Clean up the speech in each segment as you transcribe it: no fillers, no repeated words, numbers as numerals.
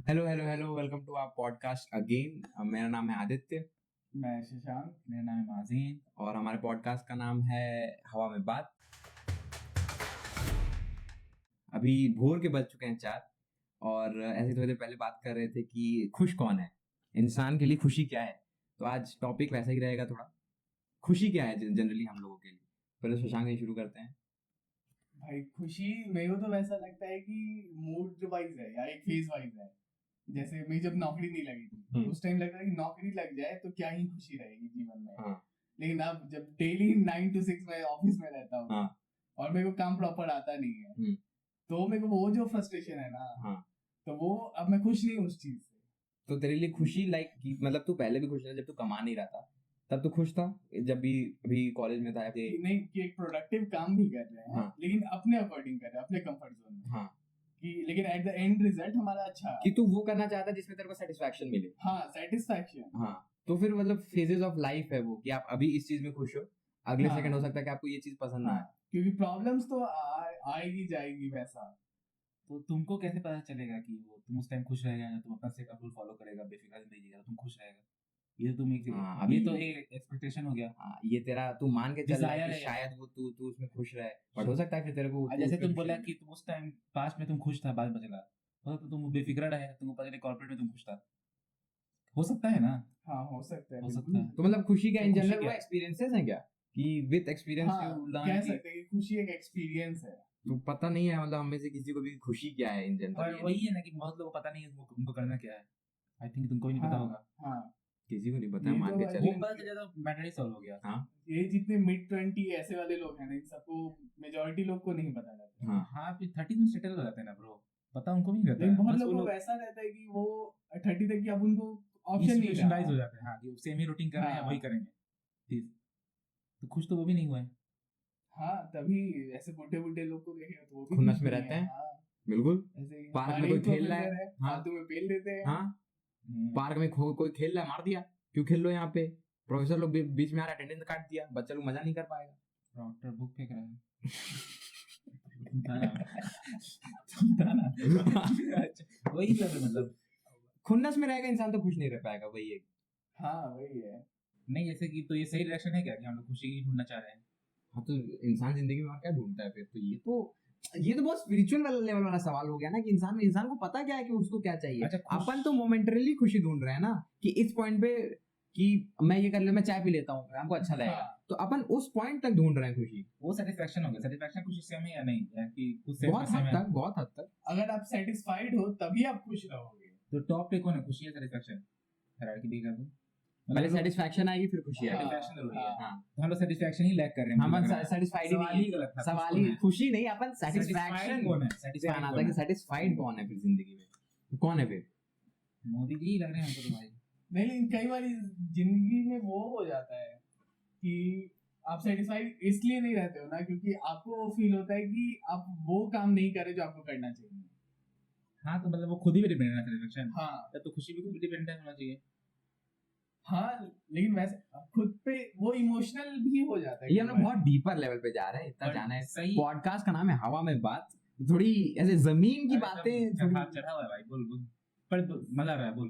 Hello hello hello, welcome to our podcast again. मेरा नाम है आदित्य मैं शशांक। मेरा नाम है माजीन। और हमारे पॉडकास्ट का नाम है हवा में बात। अभी भोर के बज चुके हैं 4 और ऐसे थोड़ी देर पहले बात कर रहे थे कि खुश कौन है, इंसान के लिए खुशी क्या है। तो आज टॉपिक वैसा ही रहेगा थोड़ा, खुशी क्या है जनरली हम लोगों के लिए। पहले शशांक से शुरू करते हैं। भाई खुशी मेरे को तो वैसा लगता है कि मूड वाइज है या एक फेज वाइज है। जैसे मेरी जब नौकरी नहीं लगी थी तो उस टाइम लगता था कि नौकरी लग जाए तो क्या ही खुशी रहेगी जीवन में। हाँ। लेकिन अब जब डेली 9 to 6 में ऑफिस में रहता हूँ हाँ। और मेरे को काम प्रॉपर आता नहीं है तो मेरे को वो जो फ्रस्ट्रेशन है ना, हाँ। तो वो अब मैं खुश नहीं हूँ उस चीज से। तो तेरे लिए खुशी मतलब तू पहले भी खुश था जब तू कमा नहीं रहा था, तब तो खुश था जब भी अभी कॉलेज में था कि नहीं कि एक प्रोडक्टिव काम भी कर रहे हैं। हाँ। लेकिन अपने अकॉर्डिंग कर रहे हैं, अपने कंफर्ट जोन में। हाँ। कि लेकिन एट द एंड रिजल्ट हमारा अच्छा कि तू वो करना चाहता है जिसमें तेरे को सेटिस्फैक्शन मिले। हाँ, सेटिस्फैक्शन। हाँ। तो फिर मतलब फेजेस ऑफ लाइफ है वो कि आप अभी इस चीज में खुश हो, अगले हाँ। सेकंड हो सकता है कि आपको ये चीज पसंद ना हाँ, आए। क्योंकि प्रॉब्लम्स तो आएगी जाएगी वैसा। तो तुमको कैसे पता चलेगा कि वो तुम उस टाइम खुश रहेगा या तुम अपना सेट रूल फॉलो करेगा, बेफिक्र जिंदगी जीगा, तुम खुश रहेगा? ये तो तुम एक अभी ये तो एक एक्सपेक्टेशन हो गया। ये तेरा तू मान के चल रहा है Desire कि है। शायद वो तू उसमें खुश रहे, बट हो सकता है फिर तेरे को जैसे तुम बोला कि तुम उस टाइम पास्ट में तुम खुश था, बाद में चला तो तुम बेफिक्र रहे, तुमको पता नहीं कॉर्पोरेट में तुम खुश था। हो सकता है ना? हाँ, हो सकता है, हो बिल्कुल। सकता है। तो मतलब खुशी क्या इन तो खुशी जनरल वो क्या है? एक्सपीरियंसेस हैं क्या कि विद एक्सपीरियंस हाँ, यू कह लर्न सकते हैं कि खुशी एक एक्सपीरियंस है। तो पता नहीं है मतलब हम में से किसी को भी खुशी क्या है इन और जनरल वही है ना कि बहुत लोगों को पता नहीं है उनको करना क्या है। आई थिंक तुमको भी नहीं पता होगा। हाँ, किसी को नहीं पता है, ये मान तो के I चल। वो think पता चल जाता मैटर ही सॉल्व हो गया। हाँ। ये जितने मिड 20 ऐसे वाले लोग हैं ना, इन सबको मेजॉरिटी लोग को नहीं पता रहता। हाँ। हाँ, फिर 30 में सेटल हो जाते हैं ना ब्रो, पता उनको भी नहीं रहता लेकिन है। बहुत बस वो लोगों को लोग वैसा रहता है कि वो 30 तक की अब उनको ऑप्शन नहीं इंस्टीट्यूशनलाइज हो रहा। जाते हैं। हाँ, कि सेम ही रूटीन कर रहे हैं, हाँ। वही करेंगे। ठीक। तो खुश तो वो भी नहीं हुए। हाँ, तभी ऐसे बुढ़े बुढ़े लोग को देखे तो वो भी खुन्नस खुश में नहीं रहते है। हैं। हाँ, बिल्कुल। ऐसे ही पार्क में हमारे कोई ही खेल रहा है। प्रोफेसर है, हाँ। फालतू में पेल देते हैं। हाँ। पार्क में कोई खेल रहा है, मार दिया, क्यों खेल लो यहाँ पे। प्रोफेसर लोग बीच में आ रहा, अटेंडेंस काट दिया, बच्चा लोग मजा नहीं कर पाएगा। डॉक्टर बुक फेंक रहा है। सुनता ना। अच्छा, वही सब है मतलब। खुन्नस में रहेगा इंसान तो खुश नहीं रह पाएगा, वही है। हाँ, वही है। नहीं, जैसे कि तो ये सही रिएक्शन है क्या कि हम लोग खुशी ही ढूंढना चाह रहे हैं? हाँ, तो इंसान जिंदगी में और क्या ढूंढता है फिर। तो ये तो बहुत स्पिरिचुअल वाला लेवल वाला सवाल हो गया ना कि इंसान को पता क्या है कि उसको क्या चाहिए। अच्छा, अपन तो मोमेंटरली खुशी ढूंढ रहे हैं ना कि इस पॉइंट पे कि मैं ये कर ले, मैं चाय पी लेता हूँ, हमको अच्छा लगेगा। हाँ। तो अपन उस पॉइंट तक ढूंढ रहे हैं खुशी। वो सेटिस्फैक्शन हो गया। सेटिस्फैक्शन खुशी से में या नहीं, या कि कुछ सेल्फ बहुत से हद में? तक, बहुत हद तक। अगर आप सेटिस्फाइड हो तभी आप खुश रहोगे। तो टॉप पे कौन है, खुशी या सेटिस्फैक्शन? हायरार्की देखा तो पहले सेटिस्फैक्शन आएगी फिर खुशी आएगी। सेटिस्फैक्शन जरूरी है। हाँ। तो हम लोग सेटिस्फैक्शन ही लैक कर रहे हैं। हम मुझे लग रहा है। सेटिस्फाइड ही सवाल नहीं ही गलत था। है। सवाल ही खुशी नहीं, अपन सेटिस्फैक्शन सेटिस्फैक्शन कौन है? से आना था कि सेटिस्फाइड कौन है फिर जिंदगी में, कौन है फिर? मोदी जी ही लग रहे हैं हमको तो भाई। नहीं, लेकिन कई बार जिंदगी में वो हो जाता है कि आप सेटिस्फाइड इसलिए नहीं रहते हो ना क्योंकि आपको वो फील होता है कि आप वो काम नहीं कर रहे जो आपको करना चाहिए। हाँ, तो मतलब वो खुद ही पे डिपेंड है सेटिस्फैक्शन। हाँ। तो खुशी भी खुद डिपेंड होना चाहिए। हाँ, लेकिन वैसे खुद पे वो इमोशनल भी हो जाता है। ये हम लोग बहुत डीपर लेवल पे जा रहे हैं, इतना पर जाना है। सही। पॉडकास्ट का नाम है हवा में बात, थोड़ी ऐसे जमीन की बातें थोड़ी। हाथ चढ़ा हुआ है भाई, बोल बोल। पर मजा आ रहा है, बोल।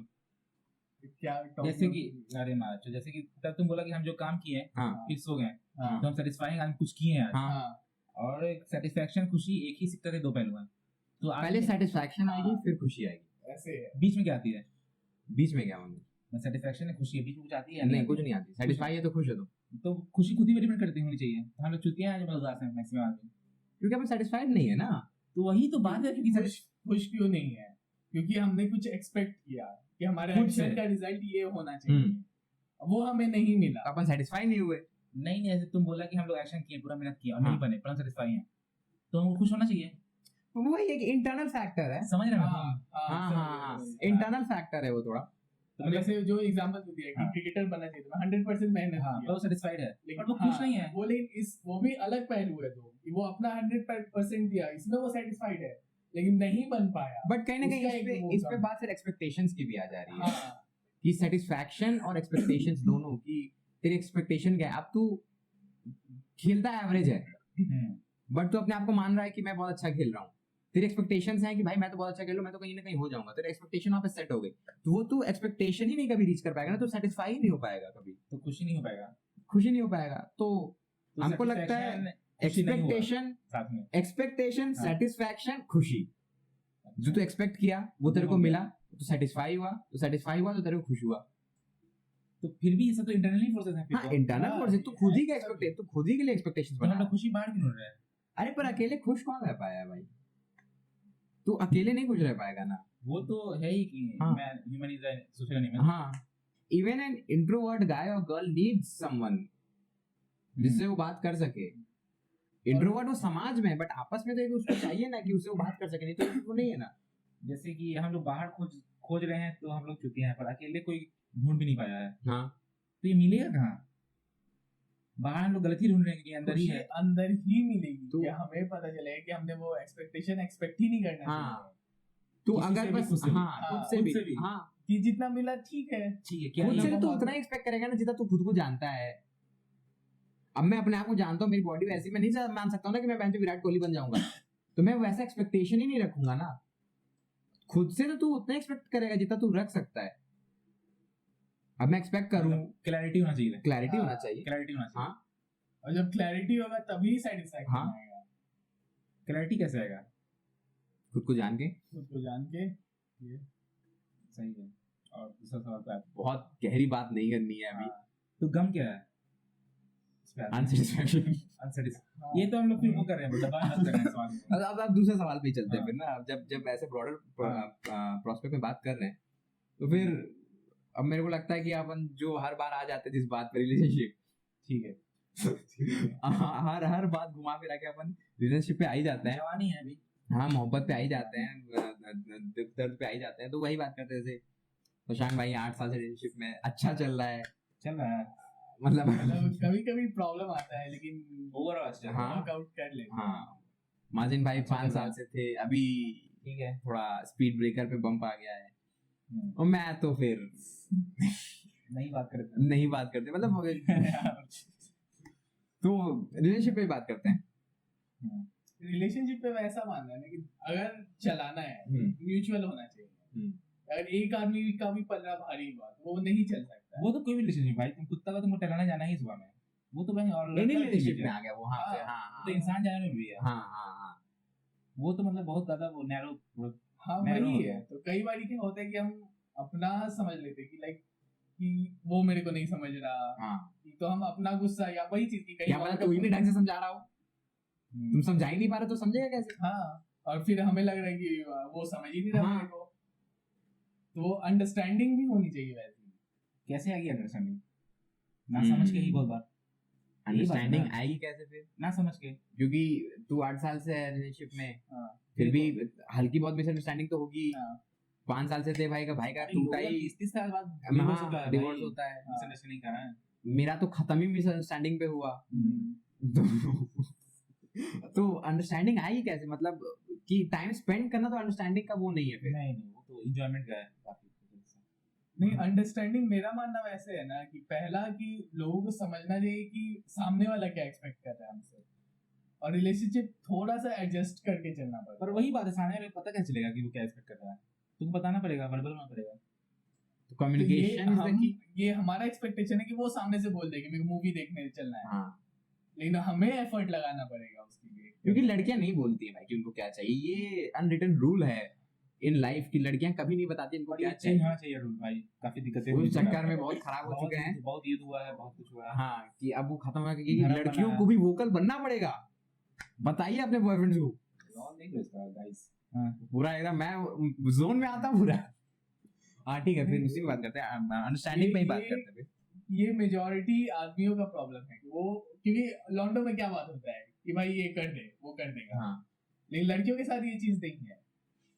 क्या जैसे कि अरे मार, जैसे कि तब तुम बोला कि हम जो काम किए हैं हाँ। फिर सो गए, हाँ। तो हम सेटिस्फाइंग हम कुछ किए हैं आज। हाँ। हाँ। और एक सेटिस्फैक्शन खुशी एक ही सिक्का के दो पहलू हैं। तो आज पहले सेटिस्फैक्शन आएगी हाँ। फिर खुशी आएगी। ऐसे है। बीच में क्या आती है? बीच में क्या होंगे? सेटिस्फैक्शन है, खुशी है, बीच में कुछ आती है? नहीं, कुछ नहीं आती। सेटिस्फाई है तो खुश है तो खुशी खुद ही में डिपेंड करती होनी चाहिए। तो हम लोग चुतिया हैं जो उदास हैं मैक्सिमम आदमी। क्योंकि अपन सेटिस्फाइड नहीं है ना। तो वही तो बात है कि खुश क्यों नहीं है? क्योंकि हमने कुछ एक्सपेक्ट किया कि हमारे खुद से। एक्शन का रिजल्ट ये होना चाहिए, वो हमें नहीं मिला। अपन सेटिस्फाई नहीं हुए। नहीं, ऐसे तुम बोला कि हम लोग एक्शन किए, पूरा मेहनत किया और हाँ। नहीं बने, पर हम सेटिस्फाई हैं, तो हमको खुश होना चाहिए। वो एक इंटरनल फैक्टर है। समझ रहे हैं? हाँ हाँ हाँ, इंटरनल फैक्टर है वो थोड़ा। तो जैसे जो एग्जांपल तो दिया कि हाँ। क्रिकेटर बनना चाहिए तो 100% मेहनत हाँ, किया, वो सेटिस्फाइड है, लेकिन पर वो खुश नहीं है। वो लेकिन वो भी अलग पहलू है। तो कि वो अपना 100% दिया, इसमें वो सेटिस्फाइड है लेकिन नहीं बन पाया। बट कहीं ना कहीं उसका एक वो इस पे कम। बात फिर एक्सपेक्टेशंस की भी आ जा रही है हाँ। कि सेटिस्फैक्शन और एक्सपेक्टेशंस दोनों की। तेरी एक्सपेक्टेशन क्या है? अब तू खेलता है एवरेज है, बट तू अपने आप को मान रहा है कि मैं बहुत अच्छा खेल रहा हूँ। तेरी एक्सपेक्टेशंस हैं कि भाई मैं तो बहुत अच्छा खेल लूं, मैं तो कहीं ना कहीं हो जाऊंगा, तेरी एक्सपेक्टेशन वहां पे सेट हो गई, तो वो तू एक्सपेक्टेशन ही नहीं कभी रीच कर पाएगा ना, तो सेटिस्फाई ही नहीं हो पाएगा कभी, तो खुशी नहीं हो पाएगा। खुशी नहीं हो पाएगा। तो तो हमको लगता है satisfaction, खुशी नहीं हुआ एक्सपेक्टेशन साथ में। एक्सपेक्टेशन हाँ। सेटिस्फैक्शन खुशी, जो तू एक्सपेक्ट किया वो तेरे वो को हो मिला, तो सेटिस्फाई हुआ, तो सेटिस्फाई हुआ तो तेरे को खुश हुआ। तो फिर भी ये सब तो इंटरनली फोर्सेस हैं फिर हाँ, तो। इंटरनल हाँ, फोर्सेस, तू खुद ही का सब- एक्सपेक्टेशन, तू खुद ही के लिए एक्सपेक्टेशंस तो हम बना। लोग खुशी बाहर क्यों ढूंढ रहे हैं? अरे पर अकेले खुश कौन रह पाया है भाई, तू अकेले नहीं खुश रह पाएगा ना। वो तो है ही कि हाँ। मैं human is a social animal. हाँ, इवन एन इंट्रोवर्ट गाय और गर्ल नीड्स समवन जिससे वो बात कर सके। इंट्रोवर्ट वो समाज में है, बट आपस में तो एक उसको चाहिए ना कि उससे वो बात कर सके, नहीं तो वो नहीं है ना। जैसे कि हम लोग बाहर खोज रहे हैं तो हम लोग चुके हैं, पर अकेले कोई ढूंढ भी नहीं पाया है। हाँ, तो ये मिलेगा कहाँ? बाहर हम लोग गलती ढूंढ रहे हैं कि अंदर ही खुशी है। अंदर ही मिलेगी तो- कि हमें पता चलेगा कि हमने वो एक्सपेक्टेशन एक्सपेक्ट ही नहीं करना हाँ। चाहिए, तू किसी अगर से भी, बस खुद से भी। हाँ हाँ, खुद से खुद भी से भी। हाँ, कि जितना मिला ठीक है। ठीक है, क्या खुद से ये- तो तू उतना एक्सपेक्ट करेगा ना जितना तू खुद को जानता है। अब मैं अपने आप को जानता हूँ, मेरी बॉडी वैसी, मैं नहीं मान सकता हूँ ना कि मैं बेंच विराट कोहली बन जाऊंगा, तो मैं वैसा एक्सपेक्टेशन ही नहीं रखूंगा ना। खुद से तो तू उतना एक्सपेक्ट करेगा जितना तू रख सकता है। अब मैं एक्सपेक्ट करूं, क्लैरिटी होना चाहिए। क्लैरिटी हाँ, होना चाहिए। क्लैरिटी होना चाहिए। हाँ। और जब क्लैरिटी होगा तभी सेटिस्फैक्शन हाँ। आएगा, क्लैरिटी कैसे आएगा? खुद को जान के। खुद को जान के। सही है। और दूसरा सवाल पे आते बहुत गहरी बात नहीं करनी है हैं। अभी। हाँ, तो गम क्या है? अनसेटिस्फैक्शन। अनसेटिस्फैक्शन। हाँ। ये तो हम लोग फिर वो कर रहे हैं, दबाव कर रहे हैं सवाल में। अब दूसरे सवाल पे ही चलते हैं हाँ। फिर ना। अब जब ऐसे ब्रॉडर हाँ। प्रोस्पेक्ट में बात कर रहे हैं, तो फिर अब मेरे को लगता है कि अपन जो हर बार आ जाते हैं जिस बात पे, रिलेशनशिप, ठीक है। हर बात घुमा फिरा के अपन रिलेशनशिप पे आ ही जाते हैं। जवानी है अभी। हाँ, मोहब्बत पे आ ही जाते हैं, दुख दर्द पे आ ही जाते हैं। तो वही बात करते हैं, जैसे प्रशांत भाई 8 साल से रिलेशनशिप में अच्छा चल रहा है, चल रहा है। मतलब मतलब कभी कभी प्रॉब्लम आता है लेकिन ओवरऑल अच्छा हाँ। वर्कआउट कर लेते हैं। हाँ, माजिन भाई अच्छा 5 चल रहा साल से थे, अभी ठीक है। थोड़ा स्पीड ब्रेकर पे बम्प आ गया है, हम्म, और मैं तो फिर नहीं बात करते। नहीं बात करते, मतलब तो रिलेशनशिप पे बात करते हैं। रिलेशनशिप पे वैसा मानना है ना कि अगर चलाना है म्यूचुअल होना चाहिए। अगर एक आदमी का भी पलड़ा भारी हुआ तो वो नहीं चल सकता। वो तो कोई भी रिलेशनशिप भाई, तुम कुत्ता का तुमको टहलाने जाना ही सुबह में, वो तो भाई और नहीं, लड़का रिलेशनशिप भी में है। आ गया वो। हाँ हाँ, से, हाँ तो इंसान जाने में भी है। हाँ हाँ हाँ। वो तो मतलब बहुत ज्यादा वो नैरो। हाँ Narrow वही हो है। तो कई बार क्या होता है कि हम अपना समझ लेते हैं कि लाइक कि वो मेरे को नहीं समझ रहा, हाँ, तो हम अपना गुस्सा या वही चीज की कई क्या बार पता कोई भी ढंग से समझा रहा हो, हम्म, तुम समझा ही नहीं पा रहे तो समझेगा कैसे। हाँ, और फिर हमें लग रहा है कि वो समझ ही नहीं रहा हाँ। मेरे को। तो अंडरस्टैंडिंग भी होनी चाहिए वैसे। कैसे आएगी अंडरस्टैंडिंग? ना समझ के ही बहुत बार। अंडरस्टैंडिंग ना। आएगी कैसे फिर, ना समझ के। क्योंकि तू 8 साल से है रिलेशनशिप में, हाँ, फिर भी हल्की बहुत मिसअंडरस्टैंडिंग तो होगी। हाँ, 5 साल से थे भाई का टूटा ही, 30 साल बाद हाँ, डिवोर्स होता है। मिसअंडरस्टैंडिंग का है। मेरा तो खत्म ही मिसअंडरस्टैंडिंग पे हुआ। तो अंडरस्टैंडिंग आएगी कैसे, मतलब कि टाइम स्पेंड करना तो अंडरस्टैंडिंग का वो नहीं है फिर। नहीं नहीं, वो तो एंजॉयमेंट का है काफी। नहीं अंडरस्टैंडिंग मेरा मानना वैसे है ना कि पहला कि लोगों को समझना चाहिए कि सामने वाला क्या एक्सपेक्ट कर रहा है हमसे, और रिलेशनशिप थोड़ा सा एडजस्ट करके चलना पड़ता पर वही बात है, सामने वाले को पता कैसे चलेगा कि वो क्या एक्सपेक्ट कर रहा है? तुमको बताना पड़ेगा, वर्बल होना पड़ेगा। तो है। Communication is the key. ये हमारा एक्सपेक्टेशन है कि वो सामने से बोल दे कि मेरे को मूवी देखने चलना है, हाँ, लेकिन हमें एफर्ट लगाना पड़ेगा उसके लिए। क्योंकि लड़कियां नहीं बोलती है भाई कि उनको क्या चाहिए। ये अनरिटन रूल है इन लाइफ की, लड़कियां कभी नहीं बताती इनको और क्या ये चेंज चाहिए। होना चाहिए रूल भाई, काफी दिक्कतें उस हुई चक्कर में बहुत खराब हो चुके हैं। बहुत युद्ध हुआ है, बहुत कुछ हुआ है। हाँ, कि अब वो खत्म हो गया कि धर्म लड़कियों बना को है। भी वोकल बनना पड़ेगा। बताइए अपने बॉयफ्रेंड्स को, और नहीं भेजता गाइस। पूरा एकदम मैं जोन में आता हूँ पूरा। हाँ ठीक है, फिर उसी की बात करते हैं, अंडरस्टैंडिंग पे ही बात करते हैं फिर। ये मेजॉरिटी आदमियों का प्रॉब्लम है कि वो, क्योंकि लॉन्डो में क्या बात होता है कि भाई ये कर दे वो कर देगा, हाँ, लेकिन लड़कियों के साथ ये चीज नहीं है।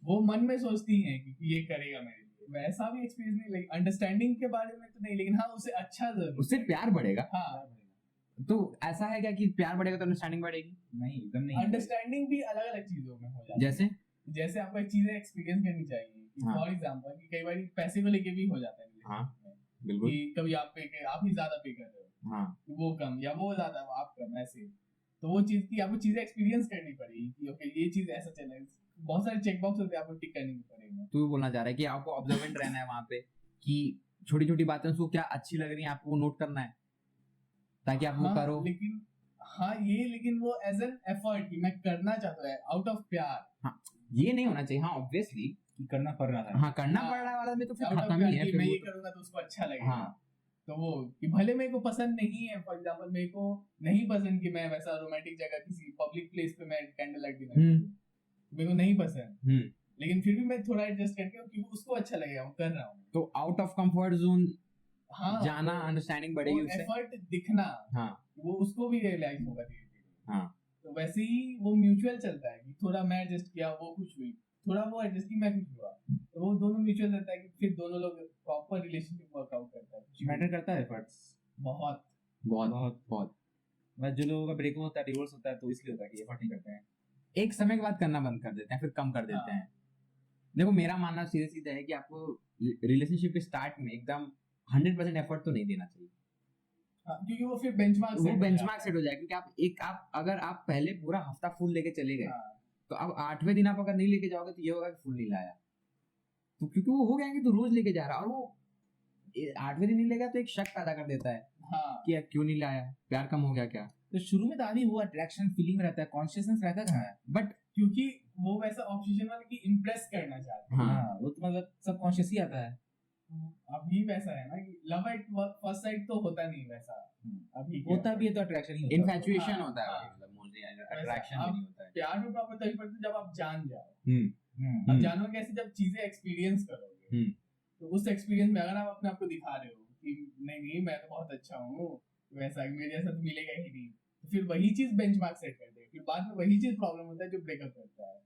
वो मन में सोचती हैं कि ये करेगा मेरे लिए। वैसा भी एक्सपीरियंस नहीं, लाइक अंडरस्टैंडिंग के बारे में तो नहीं, लेकिन हाँ उससे अच्छा जरूर। उससे प्यार बढ़ेगा। हाँ, तो ऐसा है क्या कि प्यार बढ़ेगा तो अंडरस्टैंडिंग बढ़ेगी? नहीं एकदम नहीं। अंडरस्टैंडिंग भी अलग अलग चीजों में हो जाती जैसे है। जैसे आपको एक चीजें एक्सपीरियंस करनी चाहिए। हाँ। फॉर एग्जांपल कि कई बार पैसे को लेके भी हो जाता है हाँ, relationship में, बिल्कुल। कि कभी आप ही ज्यादा पे कर रहे हो, हाँ, वो कम, या वो ज्यादा आप कम, ऐसे। तो वो चीज की आपको चीजें एक्सपीरियंस करनी पड़ेगी कि ओके ये चीज ऐसा चले। बहुत सारे चेक बॉक्स होते हैं, आपको टिक करने पड़ेंगे। तू भी बोलना चाह रहा है कि आपको ऑब्जर्वेंट रहना है वहां पे, कि छोटी छोटी बातें उसको क्या अच्छी लग रही है आपको नोट करना है, ताकि आप वो करो। लेकिन वो एज एन एफर्ट कि मैं करना चाहता है आउट ऑफ प्यार। हाँ, ये नहीं होना चाहिए। हाँ ऑब्वियसली कि करना पड़ रहा है। हाँ करना हाँ, पड़ रहा है वाला में तो फिर आउट ऑफ खत्म प्यार ही है कि फिर मैं वो ये तो। करूंगा तो उसको अच्छा लगेगा। हाँ तो वो कि भले मेरे को पसंद नहीं है, फॉर एग्जांपल मेरे को नहीं पसंद कि मैं वैसा रोमांटिक जगह किसी पब्लिक प्लेस पे मैं कैंडल लाइट डिनर करूं, मेरे को नहीं पसंद, लेकिन फिर भी मैं थोड़ा एडजस्ट करके, क्योंकि उसको अच्छा लगेगा, मैं कर रहा हूँ। तो आउट ऑफ कंफर्ट जोन हाँ, जाना, अंडरस्टैंडिंग बढ़ेगी उससे। एफर्ट दिखना, हाँ वो उसको भी रियलाइज होगा धीरे धीरे। हाँ तो वैसे ही वो म्यूचुअल चलता है कि थोड़ा मैं एडजस्ट किया, वो खुश हुई, थोड़ा वो एडजस्ट की, मैं खुश हुआ, तो वो दोनों म्यूचुअल रहता है कि फिर दोनों लोग प्रॉपर रिलेशनशिप वर्कआउट करता है। मैटर करता है एफर्ट्स बहुत बहुत बहुत बहुत। बस जो लोगों का ब्रेकअप होता है, डिवोर्स होता है, तो इसलिए होता है कि एफर्ट नहीं करते हैं। एक समय के बाद करना बंद कर देते हैं, फिर कम कर देते हैं। देखो मेरा मानना सीधे सीधा है कि आपको रिलेशनशिप के स्टार्ट में एकदम 100% एफर्ट तो नहीं देना चाहिए। क्योंकि वो फिर बेंचमार्क वो बेंचमार्क सेट हो जाए, क्योंकि आप अगर आप पहले पूरा हफ्ता फुल लेके चले गए, तो अब 8वें दिन आप अगर नहीं लेके जाओगे तो ये होगा कि फुल नहीं लाया। तो क्योंकि वो हो गया कि तो रोज लेके जा रहा है, और वो 8वें दिन नहीं लेगा तो एक शक पैदा कर देता है कि यार क्यों नहीं लाया, प्यार कम हो गया क्या। तो शुरू में तो आदमी वो अट्रैक्शन फीलिंग रहता है, कॉन्शियसनेस रहता कहाँ है, बट क्योंकि वो वैसा ऑब्सेशन वाला कि इम्प्रेस करना चाहते हैं। हाँ वो तो मतलब सब कॉन्शियस ही आता है। अभी वैसा है ना कि लव एट फर्स्ट साइट तो होता नहीं वैसा। अभी होता भी है तो अट्रैक्शन ही होता है। इन्फैचुएशन हाँ, होता है हाँ। भाई, मतलब मोस्टली अट्रैक्शन आप नहीं होता है। प्यार में प्रॉपर तभी पड़ते जब आप जान जाओ। हम्म। आप जानो कैसे, जब चीजें एक्सपीरियंस करोगे। तो उस एक्सपीरियंस में अगर आप अपने आप को दिखा रहे हो कि नहीं मैं तो बहुत अच्छा हूँ, वैसा मेरे जैसा तो मिलेगा ही नहीं, तो फिर वही चीज बेंचमार्क सेट कर देगा, फिर बाद में वही चीज प्रॉब्लम होता है जो ब्रेकअप करता है।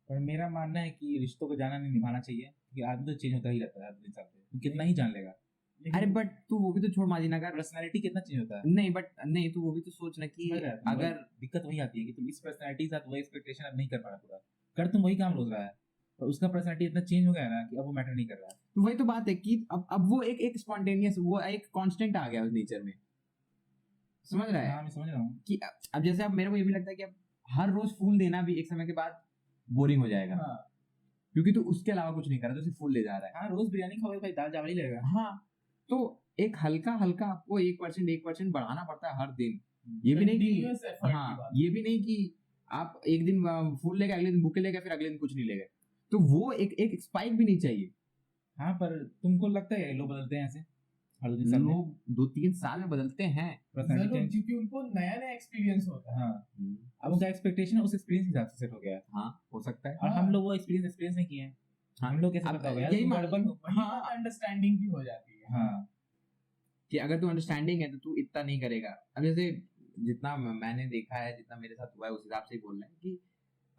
पर मेरा मानना है कि रिश्तों को जाना नहीं निभाना चाहिए, क्योंकि आदमी तो चेंज होता ही रहता है अपने हिसाब से, तुम कितना ही जान लेगा। अरे बट तू वो भी तो छोड़ माजी ना कर। पर्सनालिटी कितना चेंज होता है। नहीं बट नहीं, तू वो भी तो सोच ना कि समझ रहा है? अगर दिक्कत वही आती है कि तुम इस पर्सनालिटी के साथ वो एक्सपेक्टेशन अब नहीं कर पा रहा पूरा, कर तुम वही काम रोज रहा है, और उसका पर्सनालिटी इतना चेंज हो गया है ना कि अब वो मैटर नहीं कर रहा है। तो वही तो बात है कि अब वो एक स्पॉन्टेनियस, वो एक कांस्टेंट आ गया उस नेचर में, समझ रहा है? हाँ मैं समझ रहा हूँ। कि अब जैसे अब मेरे को ये भी लगता है कि अब हर रोज फूल देना भी एक समय के बाद बोरिंग हो जाएगा, क्योंकि तू उसके अलावा कुछ नहीं कर रहा, तो सिर्फ फूल ले जा रहा है। हाँ रोज बिरयानी खाओगे भाई, दाल चावल ही लगेगा। हाँ, तो एक हल्का हल्का आपको 1% बढ़ाना पड़ता है हर दिन। ये भी नहीं Continuous कि effort की हाँ, बात। ये भी नहीं कि आप एक दिन फूल लेके अगले दिन भूखे लेके फिर अगले दिन कुछ नहीं लेगा, तो वो एक स्पाइक भी नहीं चाहिए। हाँ पर तुमको लगता है लोग बदलते हैं ऐसे हर 2-3 साल में? लोग 2-3 साल में बदलते हैं। पर्सनालिटी जरूर, चेंज। क्योंकि उनको नया नया एक्सपीरियंस होता है। हाँ अब उनका एक्सपेक्टेशन उस एक्सपीरियंस के हिसाब से सेट हो गया है, हाँ हो सकता है। और हम लोग वो एक्सपीरियंस नहीं किए हैं। हाँ, हम लोग कैसे अब पता होगा यही मान लो, हाँ, अंडरस्टैंडिंग भी हो जाती है। हाँ कि अगर तू अंडरस्टैंडिंग है तो तू इतना नहीं करेगा। अब जैसे जितना मैंने देखा है, जितना मेरे साथ हुआ है, उस हिसाब से ही बोल रहे हैं कि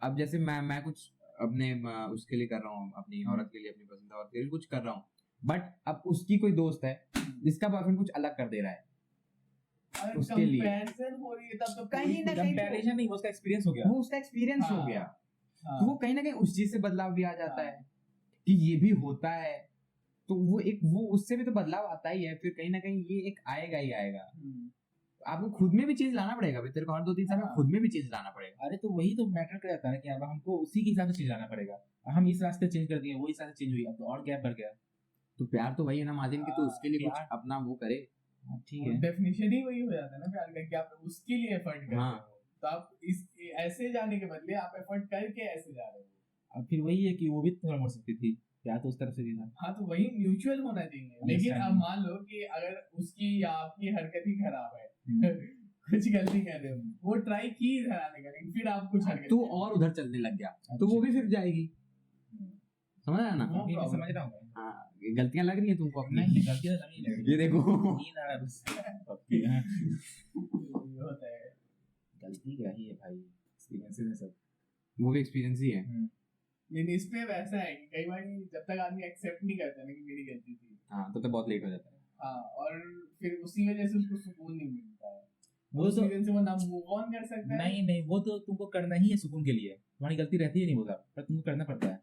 अब जैसे मैं कुछ अपने उसके लिए कर रहा हूँ, अपनी औरत के लिए, अपनी पसंदीदा औरत के लिए कुछ कर रहा हूँ, बट अब उसकी कोई दोस्त है जिसका बॉयफ्रेंड कुछ अलग कर दे रहा है, अगर उसके लिए कंपैरिजन हो रही है तब तो कहीं ना कहीं कंपैरिजन नहीं, वो उसका एक्सपीरियंस हो गया। वो उसका एक्सपीरियंस हो हाँ, गया, हाँ, तो वो कहीं ना कहीं उस चीज से बदलाव भी आ जाता हाँ। है कि ये भी होता है, तो वो उससे भी तो बदलाव आता ही है, फिर कहीं ना कहीं ये एक आएगा ही आएगा। आपको खुद में भी चेंज लाना पड़ेगा, तेरे को हर 2-3 साल में हाँ। खुद में भी चेंज लाना पड़ेगा। अरे तो वही तो मैटर कर जाता है ना कि अब हमको उसी के हिसाब से चेंज आना पड़ेगा। हम इस रास्ते चेंज कर दिए, वो इस रास्ते चेंज हुई, अब तो और गैप बढ़ गया। तो प्यार तो वही है ना माजिन, की तो उसके लिए कुछ प्यार- अपना वो करे। ठीक है, डेफिनेशन ही वही हो जाता है ना प्यार का, कि आप उसके लिए एफर्ट कर रहे हाँ। हो, तो आप इस ऐसे जाने के बदले आप एफर्ट करके ऐसे जा रहे हो। अब फिर वही है कि वो भी थोड़ा मोड़ सकती थी, प्यार तो उस तरफ से भी था। हाँ, तो वही म्यूचुअल होना चाहिए। लेकिन अब मान लो कि अगर उसकी या आपकी हरकत ही खराब है, कुछ गलती कर रहे हो, वो ट्राई की धराने का, लेकिन फिर आप कुछ हरकत तू की। और उधर चलने लग गया, तो वो भी फिर जाएगी, समझ रहा है ना? वो अभी मैं problem समझ रहा हूँ। हाँ, गलतियां लग रही है तुमको अपनी। नहीं गलती तो नहीं लग रही। ये देखो नींद आ रहा है बस। पक्की, हाँ। ये होता है। गलती क्या ही है भाई, एक्सपीरियंसेस है सब। वो भी एक्सपीरियंस ही है। लेकिन इस पे वैसा है कि कई बार जब तक आदमी एक्सेप्ट नहीं करता ना कि मेरी गलती थी, हाँ, तो बहुत लेट हो जाता है। हाँ, और फिर उसी वजह से उसको सुकून नहीं मिलता है। वो उस तो रीजन से वो ना मूव ऑन कर सकता है। नहीं, वो तो तुमको करना ही है सुकून के लिए, तुम्हारी गलती रहती है नहीं होगा, पर तुमको करना पड़ता है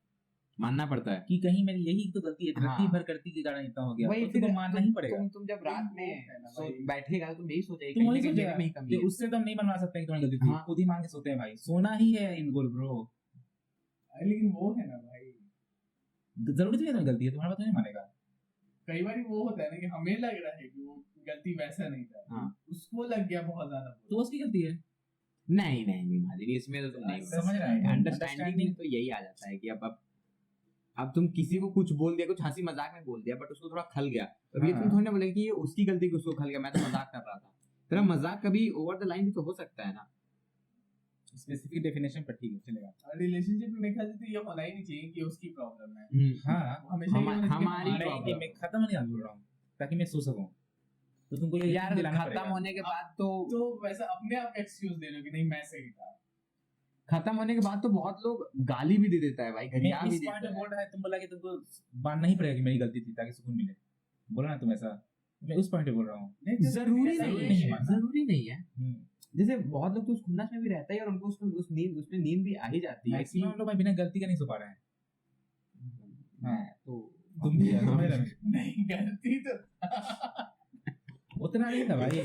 मानना पड़ता है। कि कहीं मेरी यही तो गलती है, हाँ। रात भर करती के कारण इतना हो गया, वही तो फिर तुमको मानना ही पड़ेगा। तुम जब रात में है ना भाई। बैठेगा तो यही सोचेगा तुम वही कहीं ना कहीं सोचेगा मेरे में ही कमी है। उससे तो हम नहीं मनवा सकते कि तुम्हारी गलती थी, हाँ। खुद ही मान के सोते हैं भाई, सोना ही है इन गोल ब्रो। लेकिन वो है ना भाई, जरूरी तो नहीं है गलती है, तुम्हारा बात नहीं मानेगा। कई बार वो होता है ना कि हमें लग रहा है कि वो गलती वैसा नहीं था, हाँ। उसको लग गया बहुत ज्यादा तो बुरा। उसकी गलती है। नहीं नहीं नहीं माजिद, इसमें तो तुम नहीं समझ रहा है, अंडरस्टैंडिंग में तो यही आ जाता है कि अब तुम किसी को कुछ बोल दिया, कुछ हंसी मजाक में बोल दिया, बट उसको थोड़ा खल गया, तो ये तुम हाँ। थोड़ी ना बोलेंगे कि ये उसकी गलती कि उसको खल गया, मैं तो मजाक कर रहा था। तेरा मजाक कभी ओवर द लाइन भी तो हो सकता है ना। स्पेसिफिक डेफिनेशन पर ठीक है चलेगा। और रिलेशनशिप में मेरे ख्याल से तो ये होना ही नहीं चाहिए कि उसकी प्रॉब्लम है, हाँ हमेशा ये होना चाहिए कि हमारी हमारी problem नहीं, मैं खत्म नहीं बोल रहा हूँ ताकि मैं सो सकूं, तो तुमको ये यार दिलाना खत्म पड़ेगा। होने के बाद तो तो वैसा अपने आप एक्सक्यूज दे लो कि नहीं मैं सही था। खत्म होने के बाद तो बहुत लोग गाली भी दे देता है भाई, मैं गरिया भी इस पॉइंट देता में है। बोल रहा है, तुम बोला कि तुमको मानना ही पड़ेगा कि मेरी गलती थी ताकि सुकून मिले, बोला ना तुम ऐसा, मैं उस पॉइंट पे बोल रहा हूँ। जरूरी ऐसा नहीं नहीं है, मानना। जरूरी नहीं है। जैसे बहुत लोग तो उस खुन्नस में भी रहता है और उनको उसमें नींद भी आ ही जाती है कि मैक्सिमम लोग भाई बिना गलती का नहीं सो पा रहे हैं। मैं तो तुम भी यार, समझ रहे हो? नहीं गलती तो उतना नहीं था भाई।